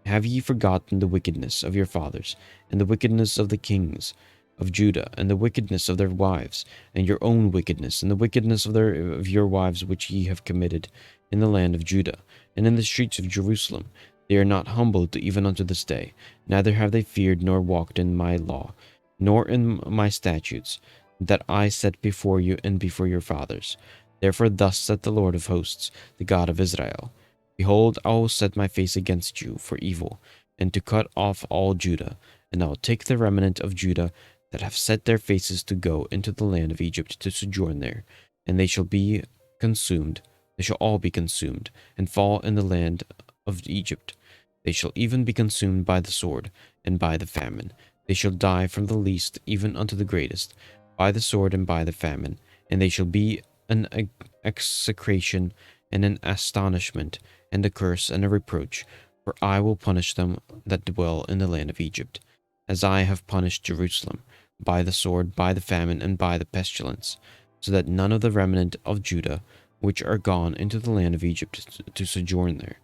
Have ye forgotten the wickedness of your fathers, and the wickedness of the kings of Judah, and the wickedness of their wives, and your own wickedness, and the wickedness of your wives which ye have committed in the land of Judah, and in the streets of Jerusalem? They are not humbled even unto this day, neither have they feared nor walked in my law, nor in my statutes, that I set before you and before your fathers. Therefore thus saith the Lord of hosts, the God of Israel, Behold, I will set my face against you for evil, and to cut off all Judah, and I will take the remnant of Judah that have set their faces to go into the land of Egypt to sojourn there, and they shall be consumed. They shall all be consumed, and fall in the land of Egypt. They shall even be consumed by the sword, and by the famine. They shall die from the least even unto the greatest, by the sword and by the famine, and they shall be an execration and an astonishment, and a curse and a reproach, for I will punish them that dwell in the land of Egypt, as I have punished Jerusalem, by the sword, by the famine, and by the pestilence, so that none of the remnant of Judah, which are gone into the land of Egypt to sojourn there,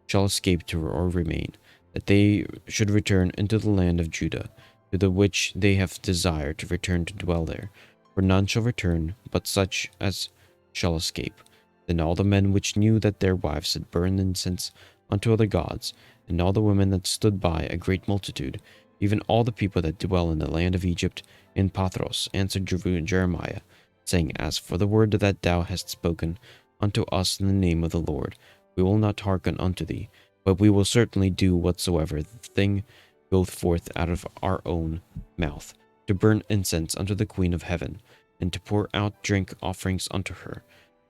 shall escape to or remain, that they should return into the land of Judah, to the which they have desired to return to dwell there. For none shall return, but such as shall escape. Then all the men which knew that their wives had burned incense unto other gods, and all the women that stood by, a great multitude, even all the people that dwell in the land of Egypt, in Pathros, answered Jeremiah, saying, As for the word that thou hast spoken unto us in the name of the Lord, we will not hearken unto thee, but we will certainly do whatsoever thing goeth forth out of our own mouth, to burn incense unto the Queen of heaven, and to pour out drink offerings unto her,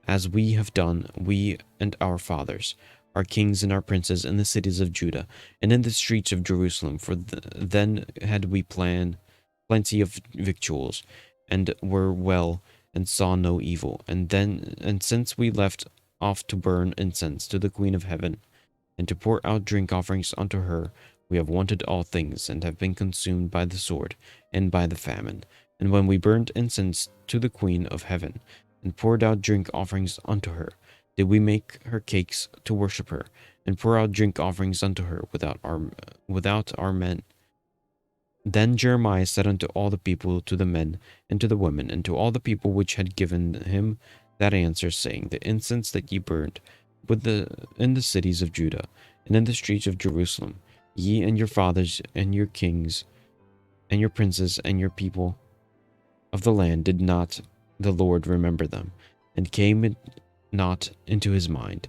as we have done, we and our fathers, our kings and our princes in the cities of Judah, and in the streets of Jerusalem. For then had we plenty of victuals, and were well, and saw no evil. And since we left off to burn incense to the Queen of heaven, and to pour out drink offerings unto her, we have wanted all things, and have been consumed by the sword, and by the famine. And when we burnt incense to the Queen of heaven, and poured out drink offerings unto her, did we make her cakes to worship her, and pour out drink offerings unto her without our men? Then Jeremiah said unto all the people, to the men, and to the women, and to all the people which had given him that answer, saying, The incense that ye burned in the cities of Judah, and in the streets of Jerusalem, ye and your fathers, and your kings, and your princes, and your people of the land, did not the Lord remember them, and came it not into his mind,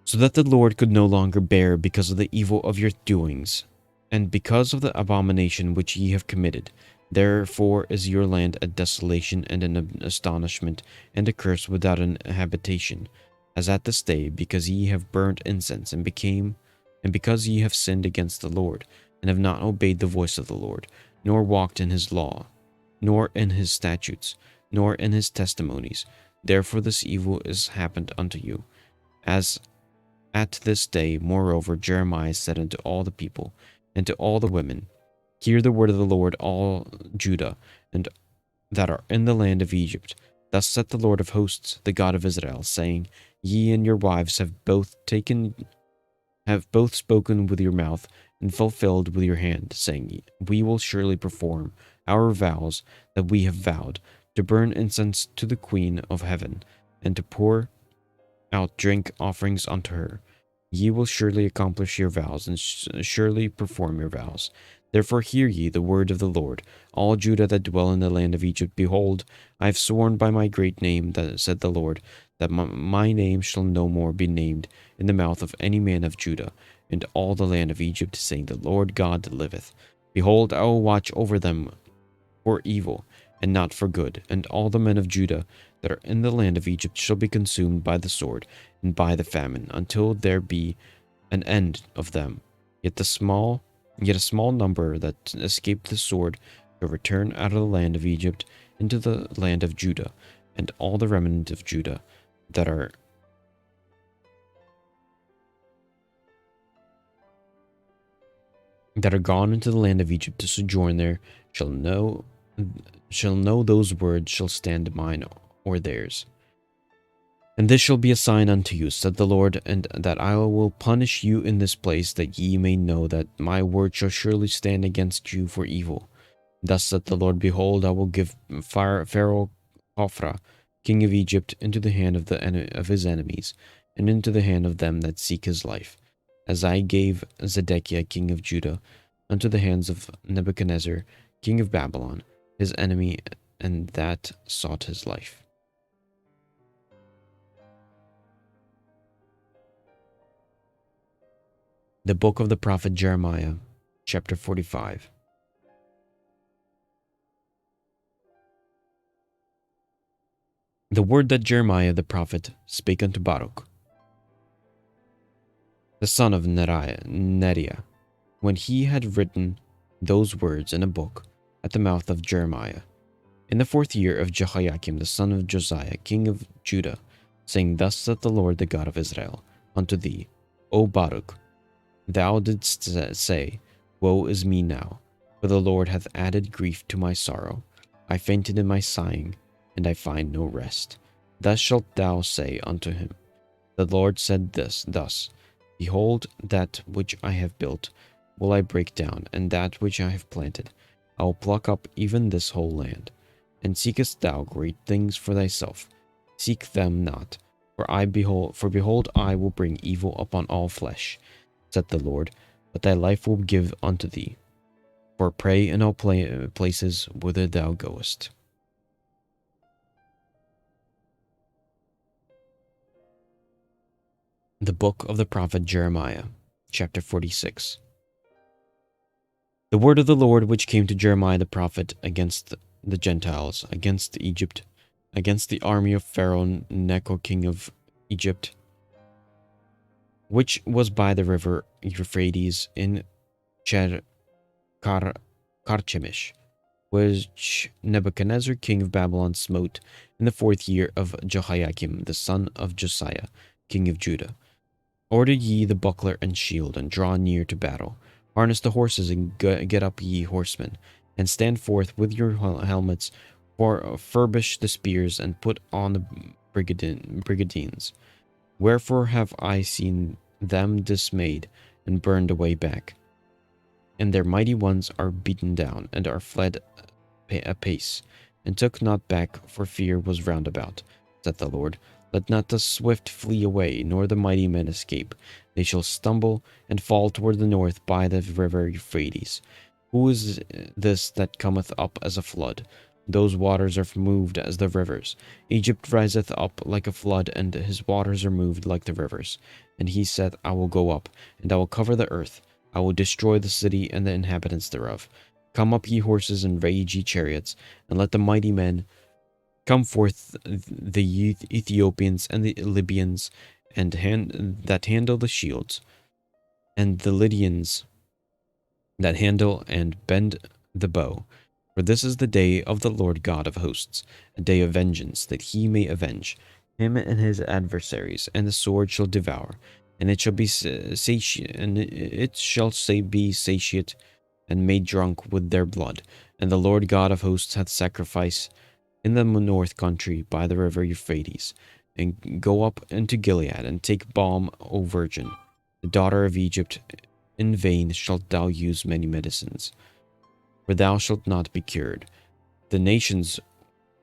so that the Lord could no longer bear because of the evil of your doings, and because of the abomination which ye have committed. Therefore is your land a desolation and an astonishment and a curse without an habitation, as at this day, because ye have burnt incense and because ye have sinned against the Lord, and have not obeyed the voice of the Lord, nor walked in his law, nor in his statutes, nor in his testimonies. Therefore this evil is happened unto you. As at this day, moreover, Jeremiah said unto all the people, and to all the women, Hear the word of the Lord, all Judah, and that are in the land of Egypt. Thus saith the Lord of hosts, the God of Israel, saying, Ye and your wives have both spoken with your mouth, and fulfilled with your hand, saying, We will surely perform our vows that we have vowed, to burn incense to the Queen of Heaven, and to pour out drink offerings unto her. Ye will surely accomplish your vows, and surely perform your vows. Therefore hear ye the word of the Lord, all Judah that dwell in the land of Egypt. Behold, I have sworn by my great name, that said the Lord, that my name shall no more be named in the mouth of any man of Judah, and all the land of Egypt, saying, The Lord God liveth. Behold, I will watch over them for evil, and not for good, and all the men of Judah that are in the land of Egypt shall be consumed by the sword and by the famine, until there be an end of them. Yet a small number that escape the sword shall return out of the land of Egypt into the land of Judah, and all the remnant of Judah that are gone into the land of Egypt to sojourn there shall know those words shall stand mine or theirs. And this shall be a sign unto you, said the Lord, and that I will punish you in this place, that ye may know that my word shall surely stand against you for evil. Thus saith the Lord, Behold, I will give Pharaoh Hophra, king of Egypt, into the hand of his enemies, and into the hand of them that seek his life, as I gave Zedekiah, king of Judah, unto the hands of Nebuchadnezzar, king of Babylon, his enemy, and that sought his life. The book of the prophet Jeremiah, chapter 45. The word that Jeremiah the prophet spake unto Baruch, the son of Neriah, when he had written those words in a book at the mouth of Jeremiah, in the 4th year of Jehoiakim the son of Josiah, king of Judah, saying, Thus saith the Lord, the God of Israel, unto thee, O Baruch, thou didst say, Woe is me now, for the Lord hath added grief to my sorrow. I fainted in my sighing, and I find no rest. Thus shalt thou say unto him, The Lord said thus, Behold, that which I have built will I break down, and that which I have planted I will pluck up, even this whole land. And seekest thou great things for thyself? Seek them not, for behold, I will bring evil upon all flesh, saith the Lord, but thy life will give unto thee, for prey in all places whither thou goest. The book of the prophet Jeremiah, chapter 46. The word of the Lord which came to Jeremiah the prophet against the Gentiles, against Egypt, against the army of Pharaoh Necho king of Egypt, which was by the river Euphrates in Carchemish, which Nebuchadnezzar king of Babylon smote in the 4th year of Jehoiakim the son of Josiah, king of Judah. Order ye the buckler and shield, and draw near to battle. Harness the horses, and get up, ye horsemen, and stand forth with your helmets, furbish the spears, and put on the brigandines. Wherefore have I seen them dismayed, and burned away back? And their mighty ones are beaten down, and are fled apace, and took not back, for fear was round about, saith the Lord. Let not the swift flee away, nor the mighty men escape. They shall stumble and fall toward the north by the river Euphrates. Who is this that cometh up as a flood? Those waters are moved as the rivers. Egypt riseth up like a flood, and his waters are moved like the rivers. And he saith, I will go up, and I will cover the earth. I will destroy the city and the inhabitants thereof. Come up, ye horses, and rage ye chariots, and let the mighty men come forth, the Ethiopians and the Libyans, and that handle the shields, and the Lydians that handle and bend the bow. For this is the day of the Lord God of hosts, a day of vengeance, that he may avenge him and his adversaries, and the sword shall devour, and it shall be satiate, and made drunk with their blood. And the Lord God of hosts hath sacrificed in the north country by the river Euphrates, and go up into Gilead, and take balm, O virgin, the daughter of Egypt, in vain shalt thou use many medicines, for thou shalt not be cured. The nations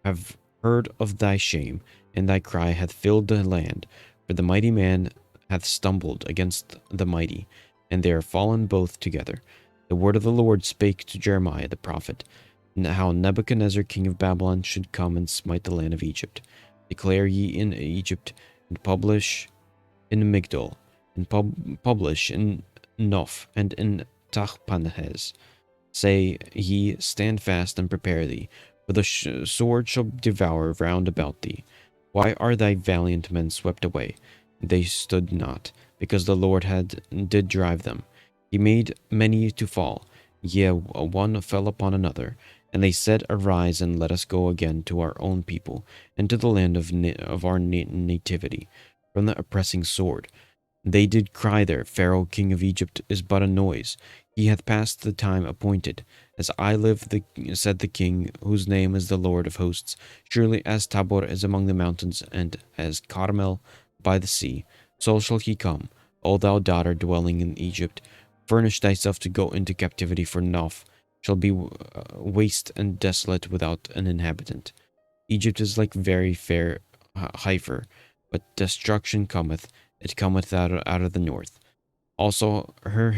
have heard of thy shame, and thy cry hath filled the land. For the mighty man hath stumbled against the mighty, and they are fallen both together. The word of the Lord spake to Jeremiah the prophet, how Nebuchadnezzar king of Babylon should come and smite the land of Egypt. Declare ye in Egypt, and publish in Migdol, and publish in Noph, and in Tachpanhes. Say ye, stand fast and prepare thee, for the sword shall devour round about thee. Why are thy valiant men swept away? They stood not, because the Lord did drive them. He made many to fall, yea, one fell upon another. And they said, Arise, and let us go again to our own people, and to the land of our nativity, from the oppressing sword. They did cry there, Pharaoh king of Egypt is but a noise. He hath passed the time appointed. As I live, said the king, whose name is the Lord of hosts, surely as Tabor is among the mountains, and as Carmel by the sea, so shall he come. O thou daughter dwelling in Egypt, furnish thyself to go into captivity, for Noph shall be waste and desolate without an inhabitant. Egypt is like very fair heifer, but destruction cometh, it cometh out of the north. Also her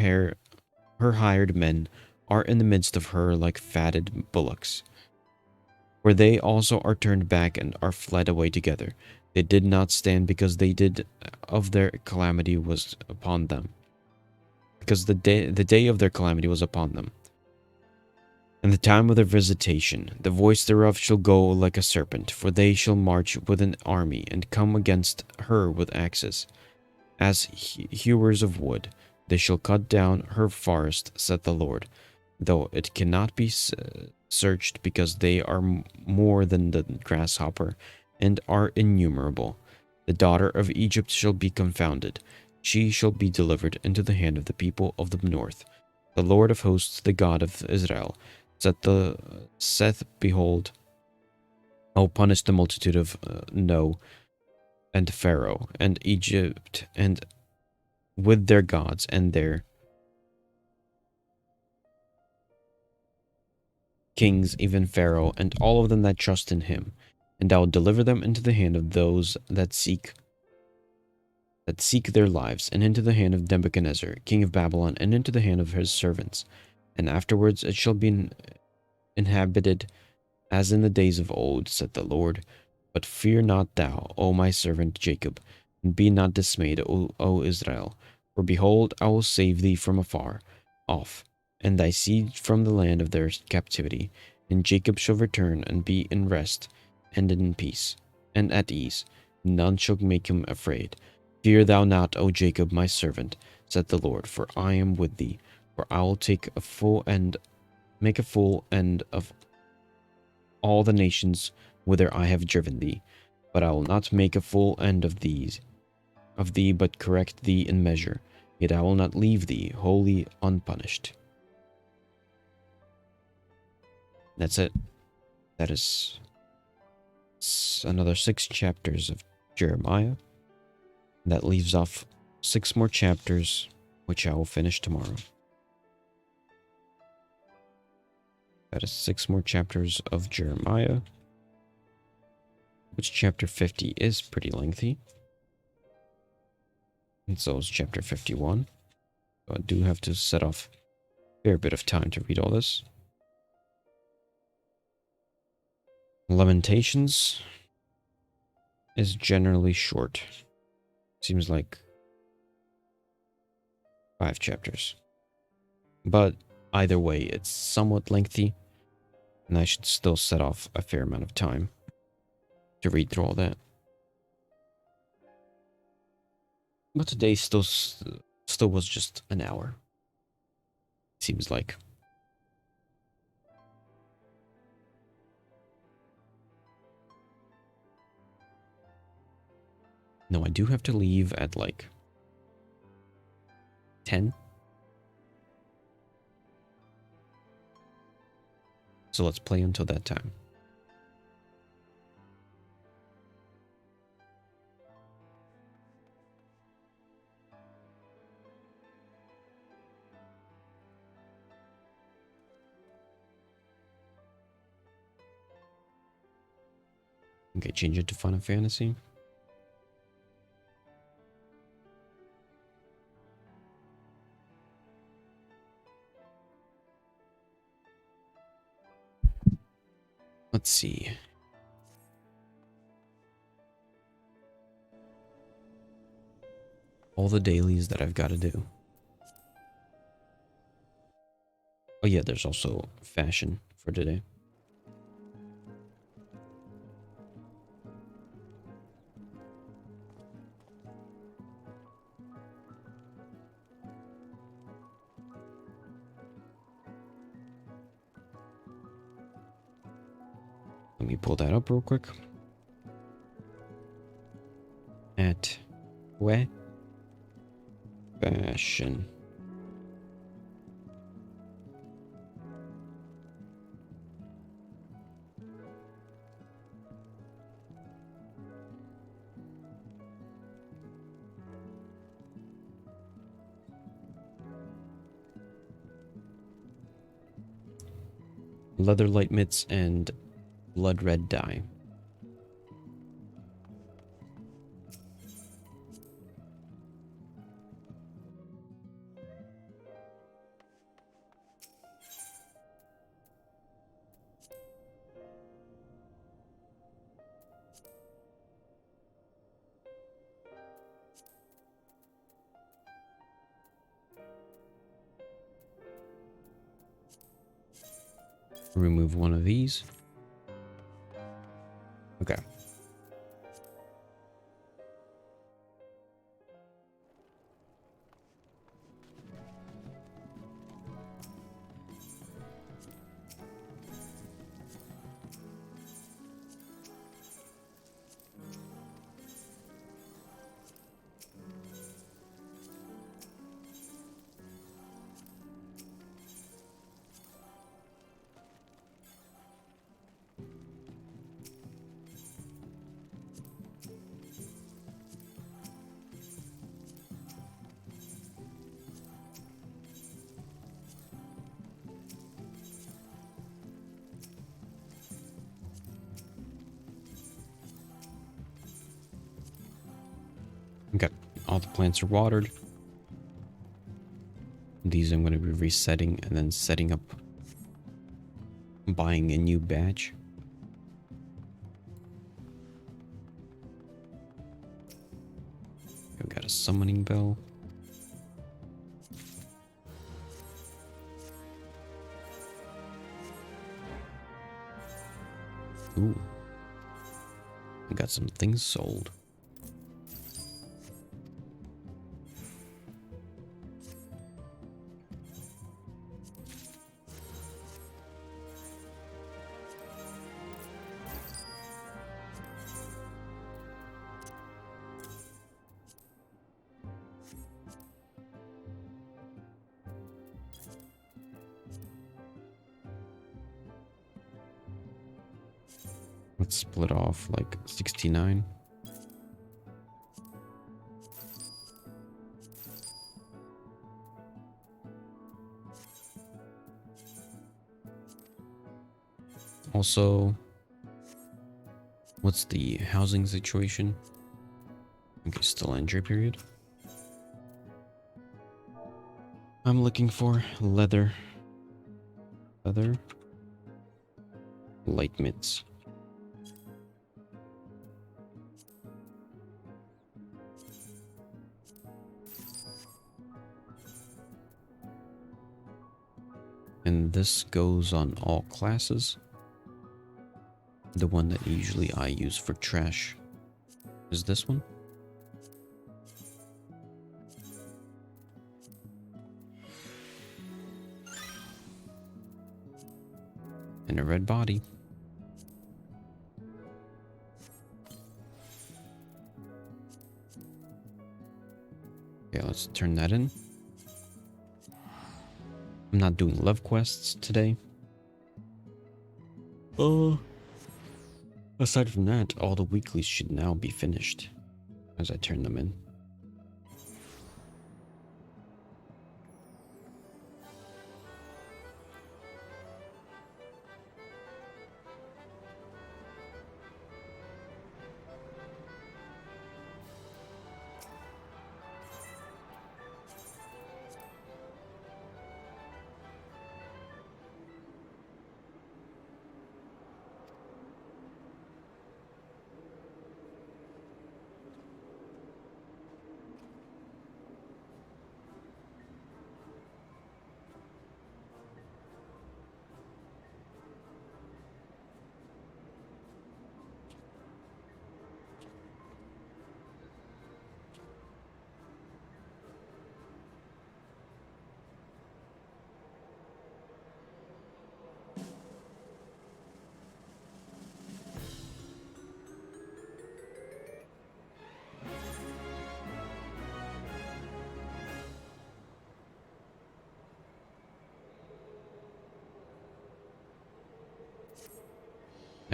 hired men are in the midst of her like fatted bullocks. For they also are turned back and are fled away together. They did not stand because they did of their calamity was upon them. Because the day of their calamity was upon them. And the time of their visitation, the voice thereof shall go like a serpent, for they shall march with an army, and come against her with axes. As hewers of wood, they shall cut down her forest, saith the Lord, though it cannot be searched, because they are more than the grasshopper, and are innumerable. The daughter of Egypt shall be confounded. She shall be delivered into the hand of the people of the north. The Lord of hosts, the God of Israel, saith, Behold, I will punish the multitude of No, and Pharaoh, and Egypt, and with their gods and their kings, even Pharaoh, and all of them that trust in him. And I will deliver them into the hand of those that seek their lives, and into the hand of Nebuchadnezzar, king of Babylon, and into the hand of his servants. And afterwards it shall be inhabited as in the days of old, said the Lord. But fear not thou, O my servant Jacob, and be not dismayed, O Israel. For behold, I will save thee from afar off, and thy seed from the land of their captivity. And Jacob shall return and be in rest, and in peace, and at ease. None shall make him afraid. Fear thou not, O Jacob, my servant, said the Lord, for I am with thee. For I will make a full end of all the nations whither I have driven thee. But I will not make a full end of thee, but correct thee in measure. Yet I will not leave thee wholly unpunished. That's it. That is another 6 chapters of Jeremiah. That leaves off 6 more chapters, which I will finish tomorrow. That is 6 more chapters of Jeremiah, which chapter 50 is pretty lengthy. And so is chapter 51. So I do have to set off a fair bit of time to read all this. Lamentations is generally short. Seems like 5 chapters. But either way, it's somewhat lengthy, and I should still set off a fair amount of time to read through all that. But today still was just an hour. Seems like. No, I do have to leave at like 10. So let's play until that time. Okay, change it to Final Fantasy. Let's see. All the dailies that I've got to do. Oh yeah, there's also fashion for today. Let me pull that up real quick. At where? Fashion. Leather light mitts and blood red dye. Remove one of these. Okay. Okay. All the plants are watered. These I'm going to be resetting and then setting up, buying a new batch. I've got a summoning bell. Ooh. I got some things sold. Let's split off like 69. Also, what's the housing situation? Okay, still entry period. I'm looking for leather, light mitts. And this goes on all classes. The one that usually I use for trash is this one. And a red body. Okay, let's turn that in. I'm not doing love quests today. Aside from that, all the weeklies should now be finished as I turn them in.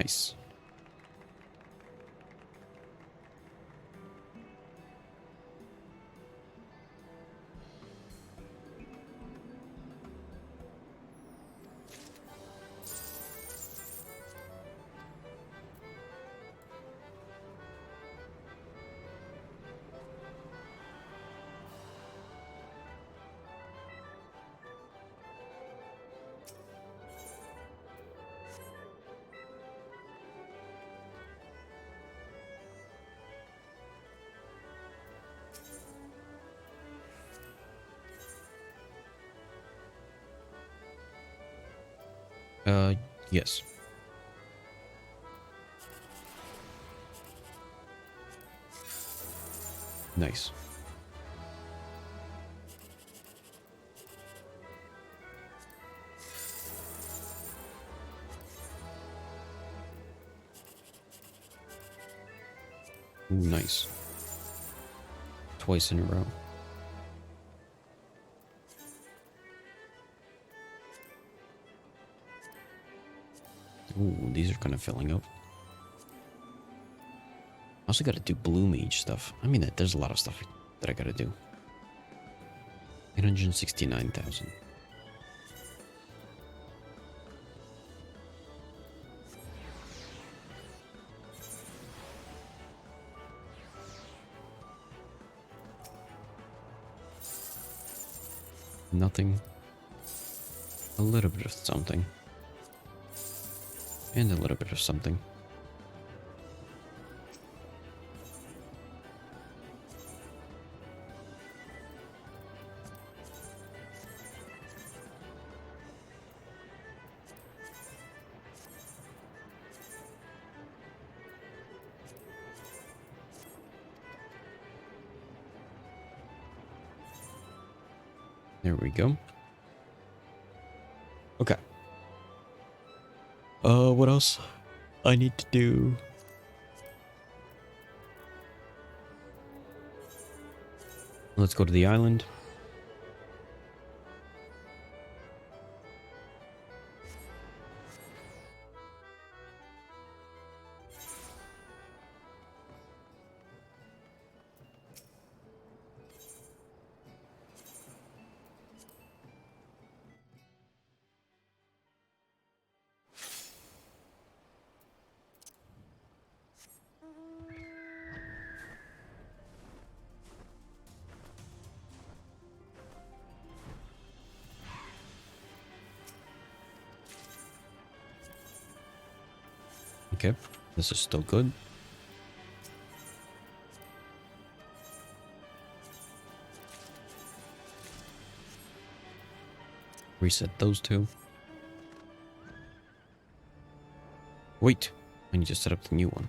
Nice. Yes. Nice. Ooh, nice. Twice in a row. Ooh, these are kind of filling up. I also gotta do blue mage stuff. I mean, there's a lot of stuff that I gotta do. 869,000. Nothing. A little bit of something. And a little bit of something. There we go. Okay. What else I need to do? Let's go to the island. Okay, this is still good. Reset those two. Wait, I need to set up the new one.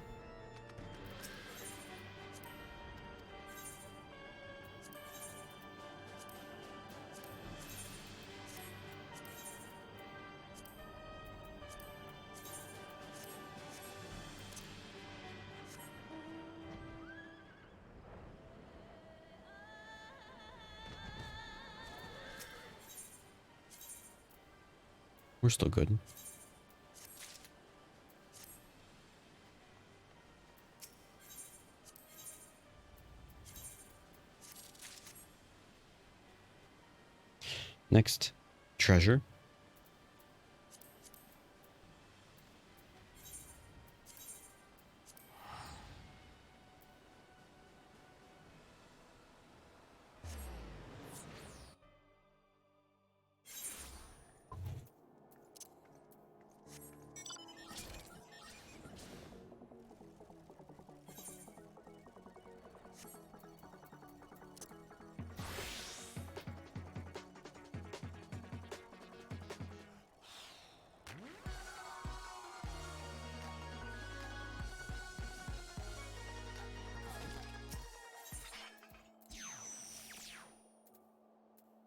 We're still good. Next, treasure.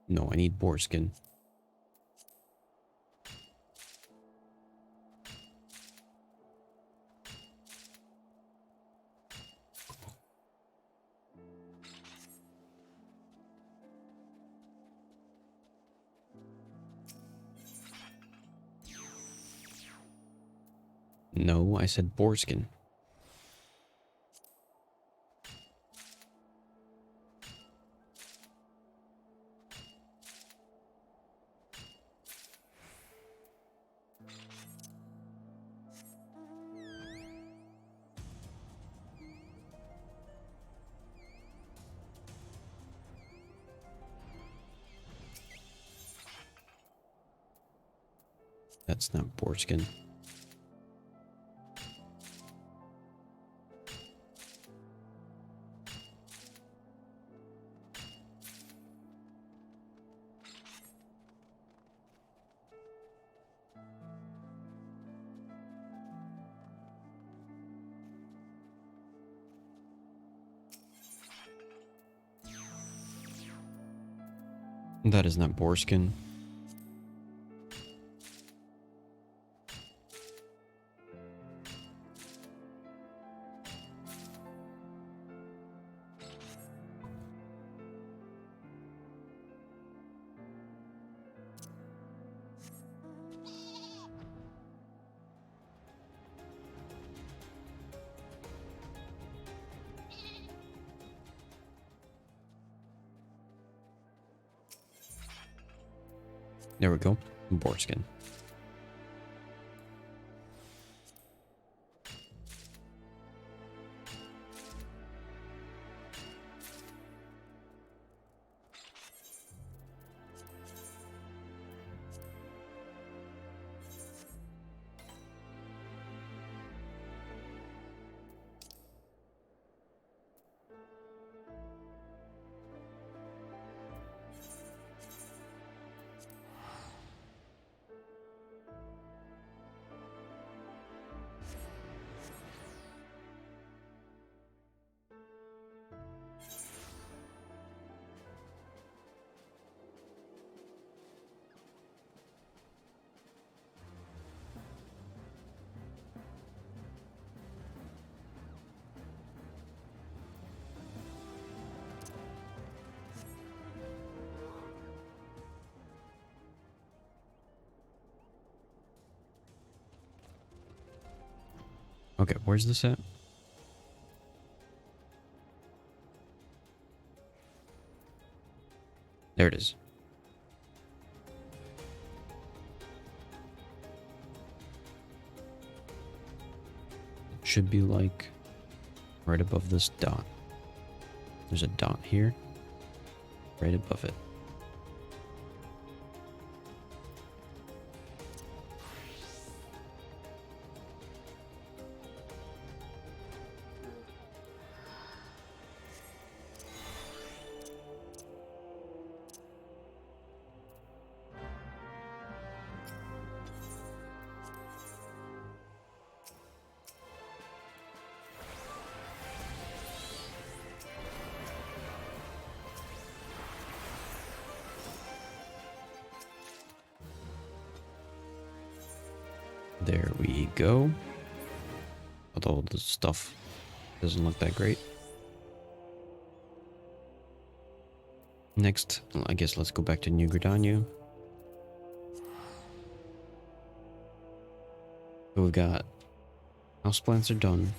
No, I need boar skin. No, I said boarskin. That's not boarskin. That is not boarskin. There we go. Boarskin. Okay, where's this at? There it is. It should be like right above this dot. There's a dot here, right above it. There we go. Although the stuff doesn't look that great. Next, I guess let's go back to New Gridania. So we've got houseplants are done.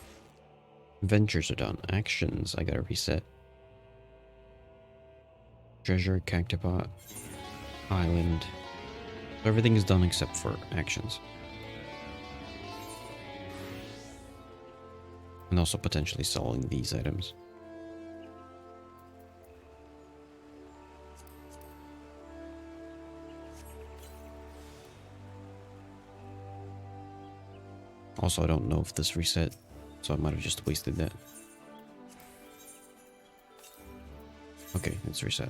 Ventures are done. Actions, I gotta reset. Treasure, cactopot, island. So everything is done except for actions. And also potentially selling these items. Also, I don't know if this reset, so I might have just wasted that. Okay, it's reset.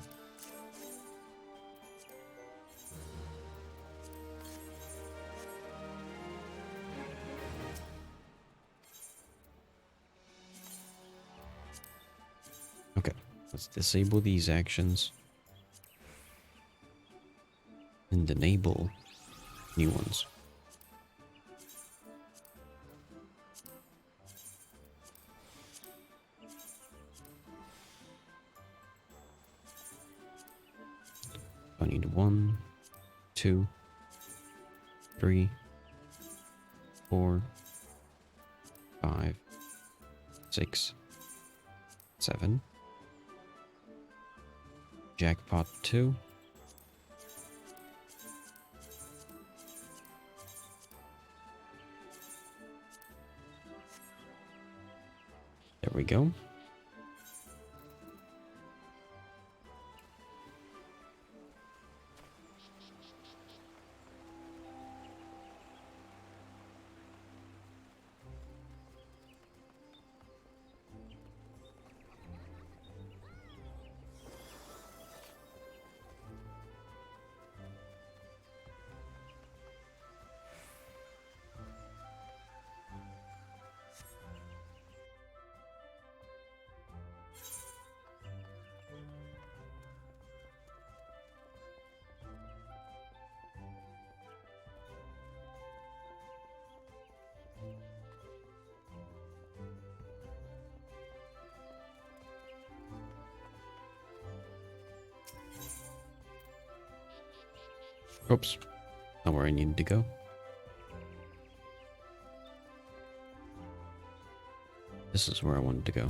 Okay, let's disable these actions and enable new ones. I need 1, 2, 3, 4, 6, 7. Jackpot 2. There we go. Oops. Not where I needed to go. This is where I wanted to go.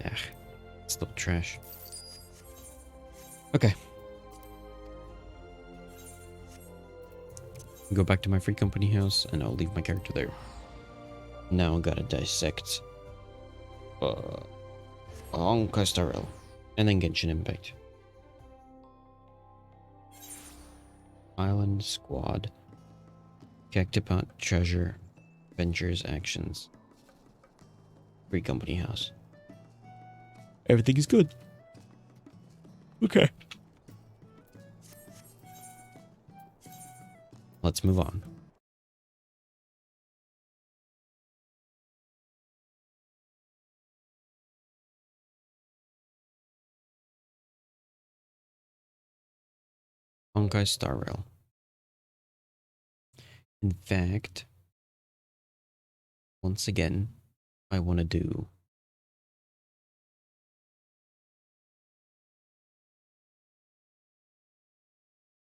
Ah, it's still trash. Okay. Go back to my free company house and I'll leave my character there. Now I gotta dissect Honkai and then Genshin Impact. Island, Squad, Cactipot, Treasure, Ventures, Actions. Free company house. Everything is good. Okay. Let's move on. Honkai Star Rail. In fact, once again, I want to do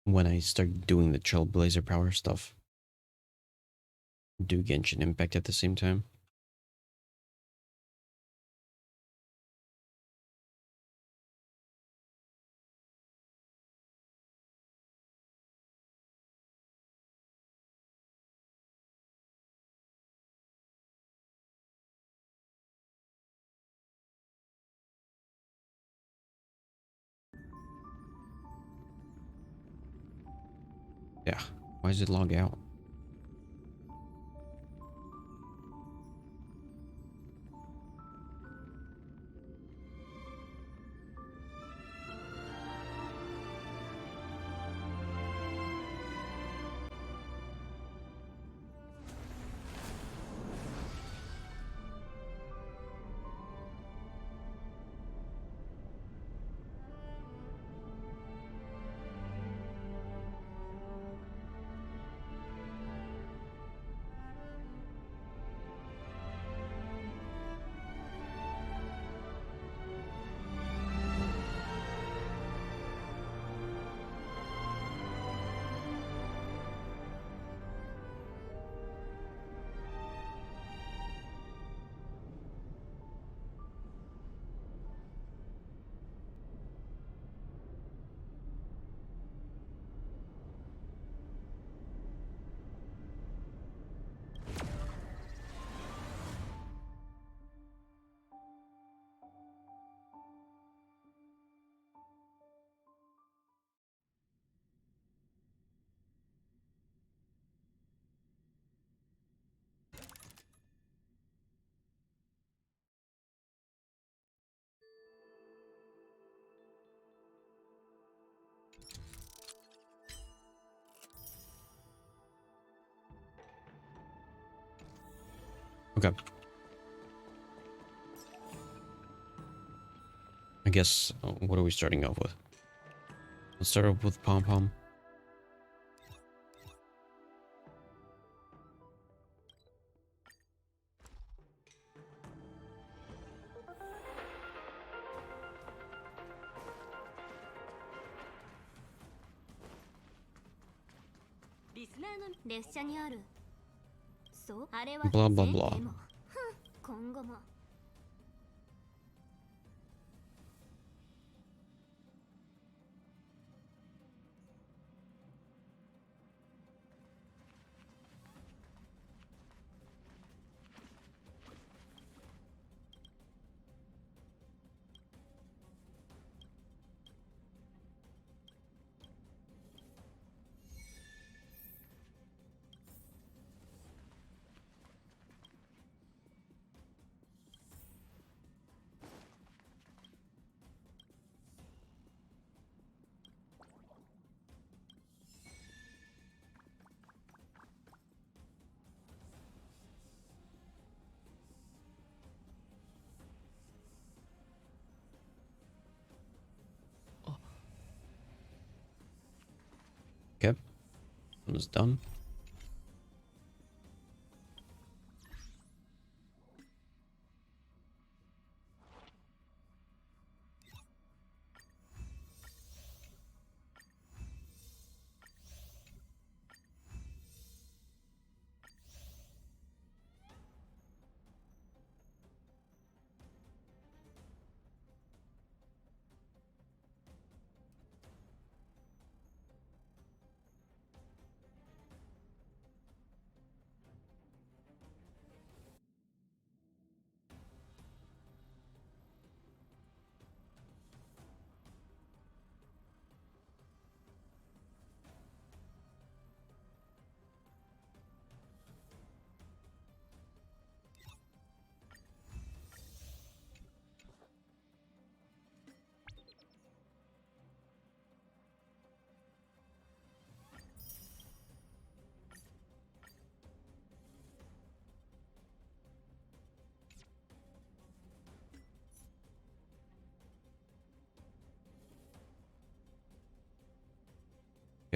when I start doing the Trailblazer power stuff, do Genshin Impact at the same time. Yeah, why does it log out? Okay. I guess, what are we starting off with? Let's start off with Pom Pom. Blah blah blah. Okay, one is done.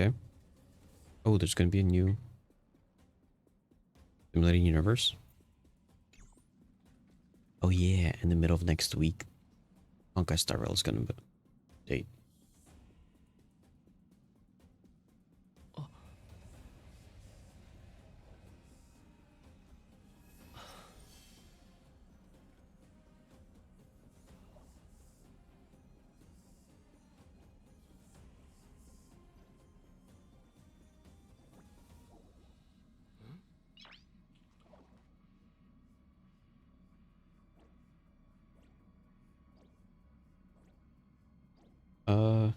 Okay. Oh, there's gonna be a new simulated universe. Oh yeah, in the middle of next week, Honkai Star Rail is gonna date. Uh,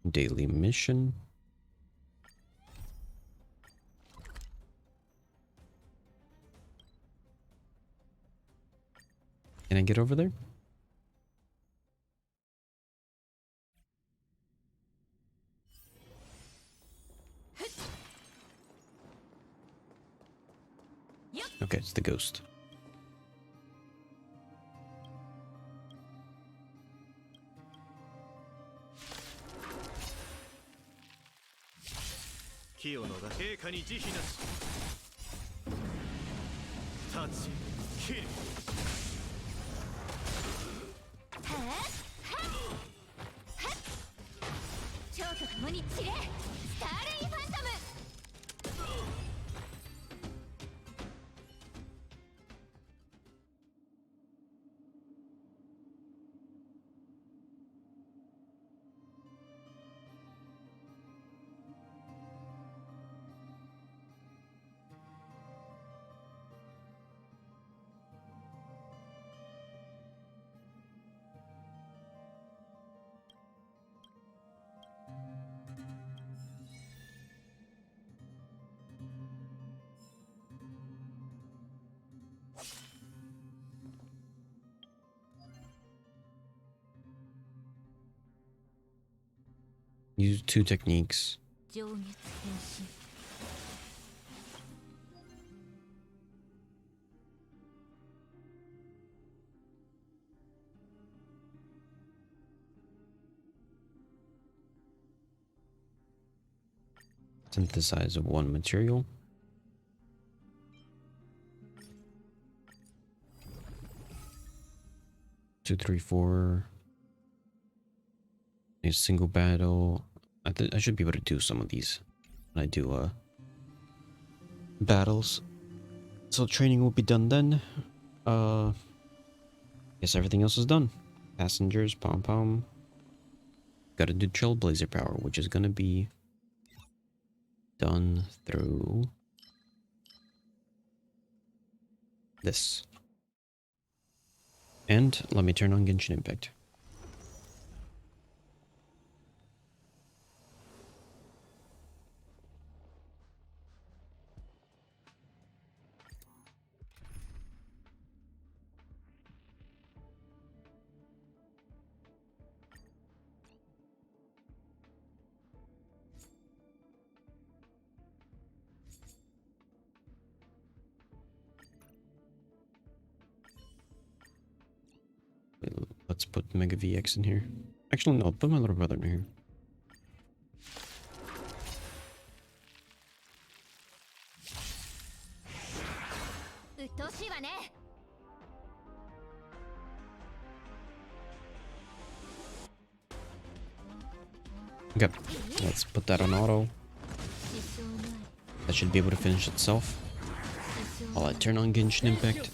daily mission. Can I get over there? Okay, it's the ghost. Use 2 techniques. Synthesize of 1 material. Two, three, four. A single battle. I should be able to do some of these when I do battles. So training will be done then. Guess everything else is done. Passengers, pom pom. Gotta do Trailblazer power, which is gonna be done through this. And let me turn on Genshin Impact. Let's put Mega VX in here. Actually, no, put my little brother in here. Okay, let's put that on auto. That should be able to finish itself. While I turn on Genshin Impact.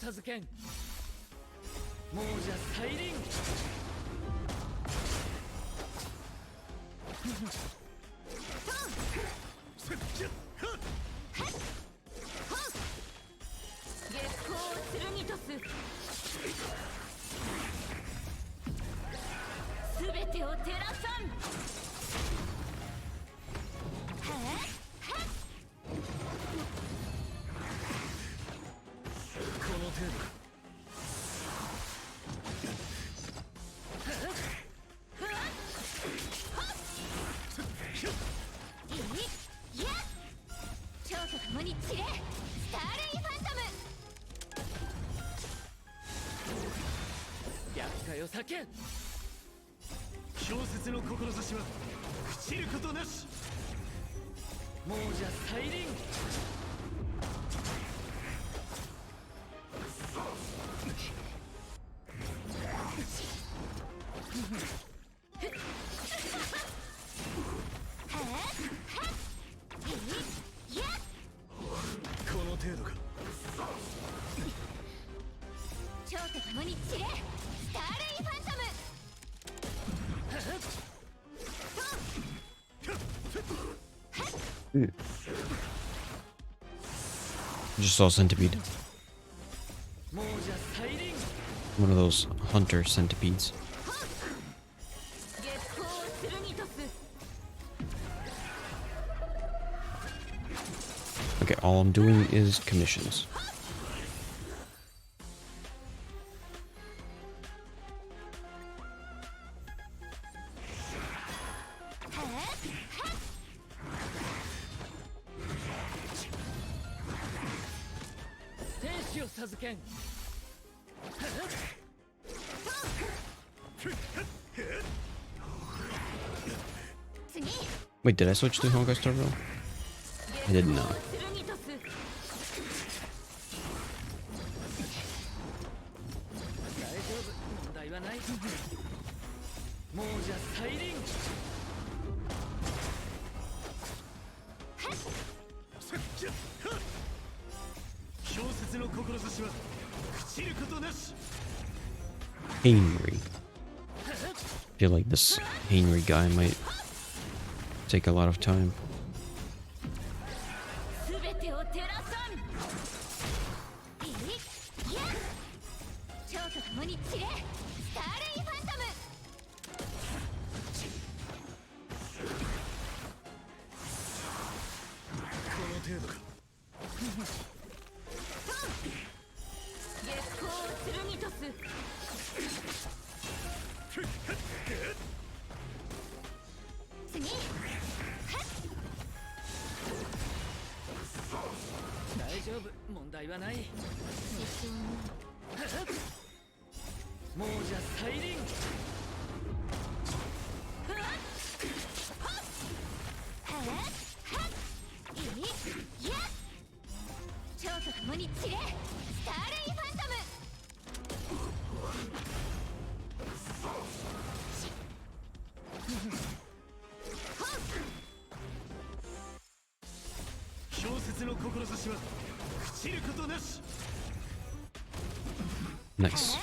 Just saw centipede. One of those hunter centipedes. Okay, all I'm doing is commissions. Wait, did I switch to Honkai Star Rail? I did not. Henry. I feel like this Henry guy might take a lot of time. Nice.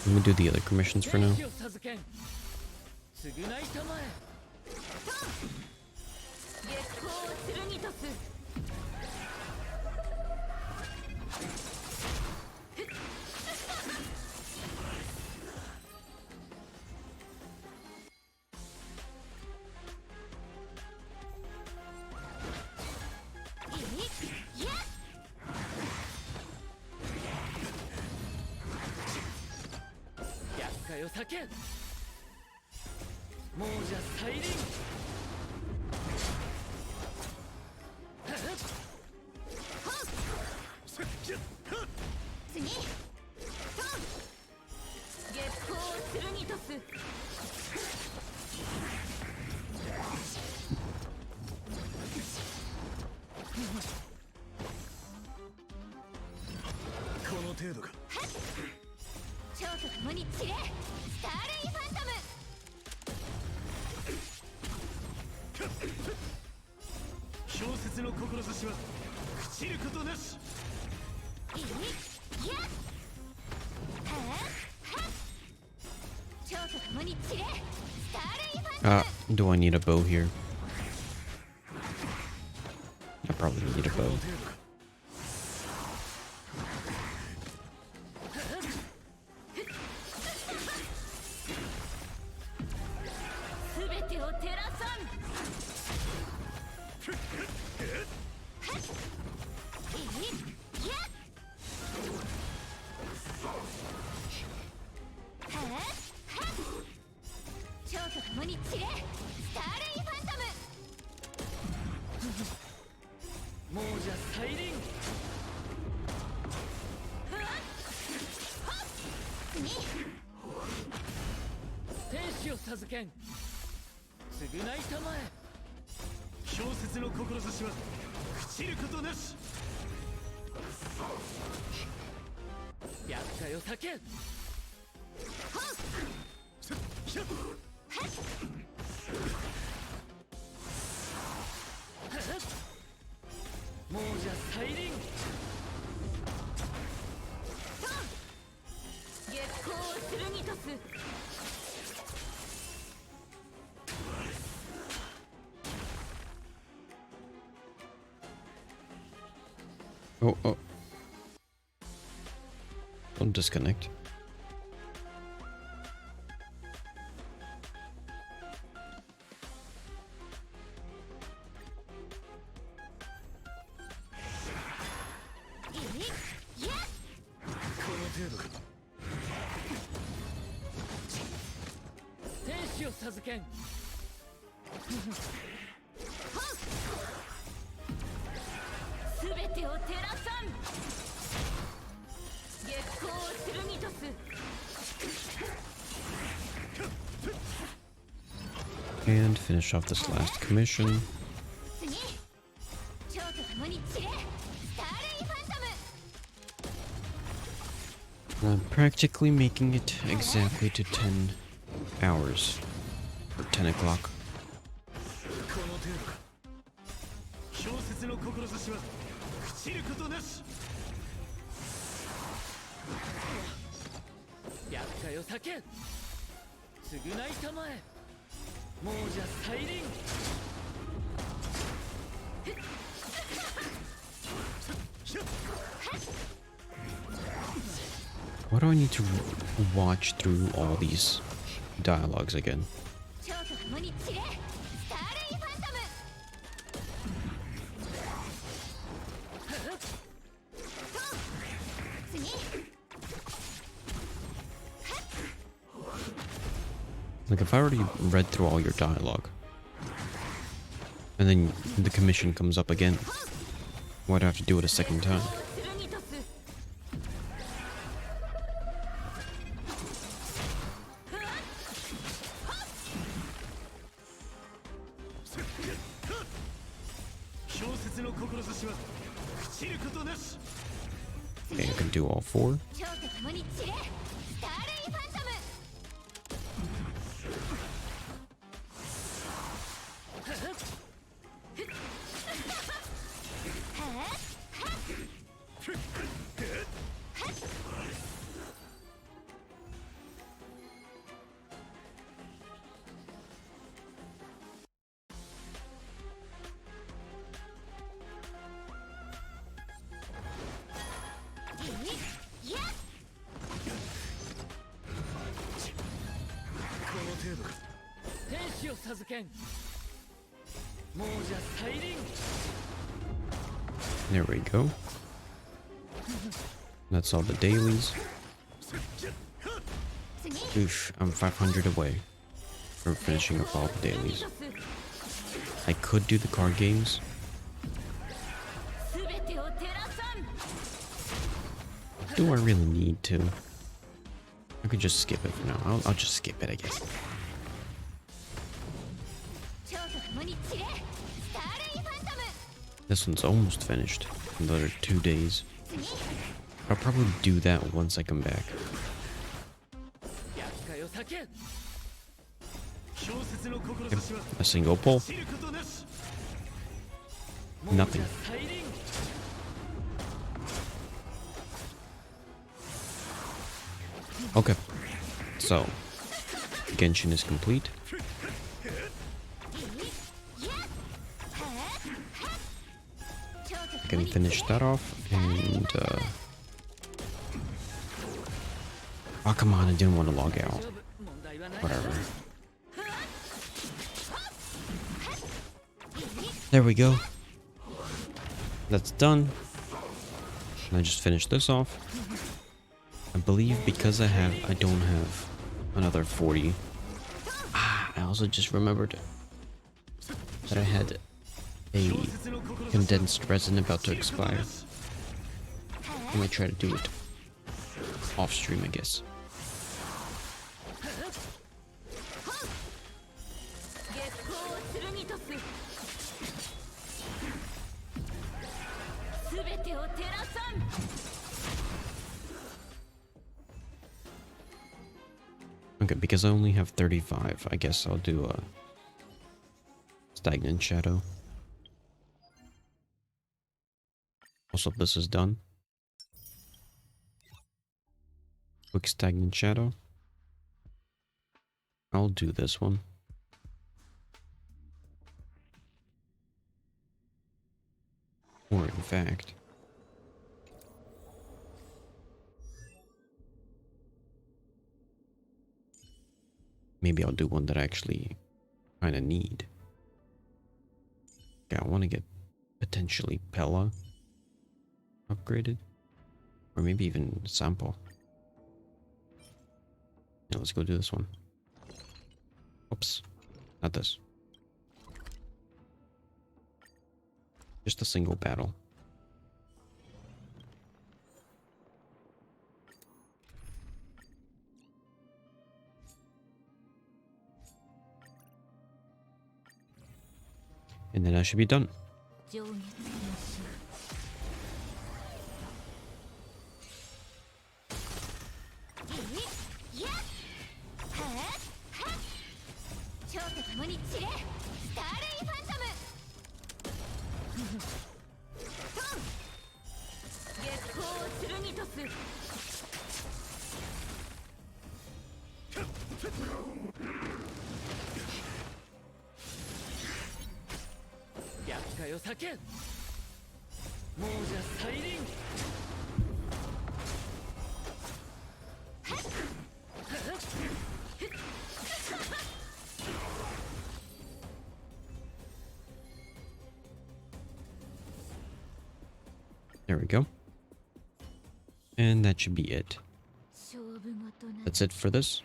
Let me do the other commissions for now. Do I need a bow here? I probably need a bow. Oh. Don't disconnect. And finish off this last commission. I'm practically making it exactly to 10 hours. Or 10 o'clock. Why do I need to watch through all these dialogues again? Like, if I already read through all your dialogue, and then the commission comes up again, why do I have to do it a second time? Okay, I can do all four. There we go. That's all the dailies. Oof, I'm 500 away from finishing up all the dailies. I could do the card games. Do I really need to? I could just skip it for now. I'll just skip it, I guess. This one's almost finished. Another 2 days. I'll probably do that once I come back. Yep. A single pull. Nothing. Okay. So, Genshin is complete. I can finish that off and oh come on, I didn't want to log out. Whatever. There we go. That's done. And I just finished this off. I believe because I don't have another 40. I also just remembered that I had a condensed resin about to expire. I might try to do it off stream, I guess. Okay, because I only have 35, I guess I'll do a stagnant shadow. Also, this is done. Quick stagnant shadow. I'll do this one. Or in fact, maybe I'll do one that I actually kind of need. Yeah, I want to get potentially Pella upgraded, or maybe even Sampo. Yeah, let's go do this one. Oops, not this. Just a single battle. And then I should be done. There we go. And that should be it. That's it for this.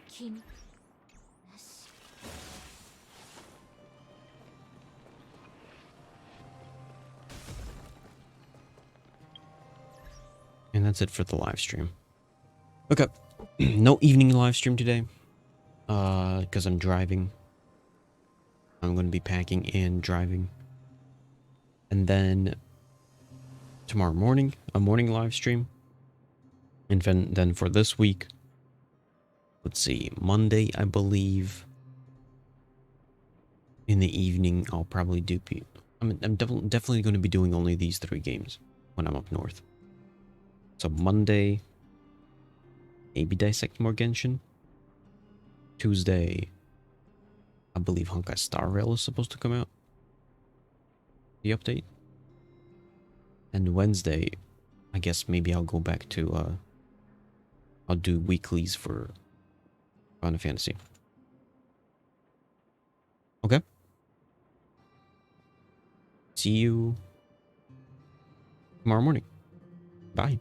And that's it for the live stream. Okay. No evening live stream today. Because I'm driving. I'm going to be packing and driving. And then tomorrow morning, a morning live stream. And then for this week, let's see, Monday, I believe, in the evening, I'll probably do... I'm definitely going to be doing only these 3 games when I'm up north. So Monday, maybe dissect more Genshin. Tuesday, I believe Honkai Star Rail is supposed to come out. The update. And Wednesday, I guess maybe I'll go back to, I'll do weeklies for Final Fantasy. Okay? see you tomorrow morning. Bye.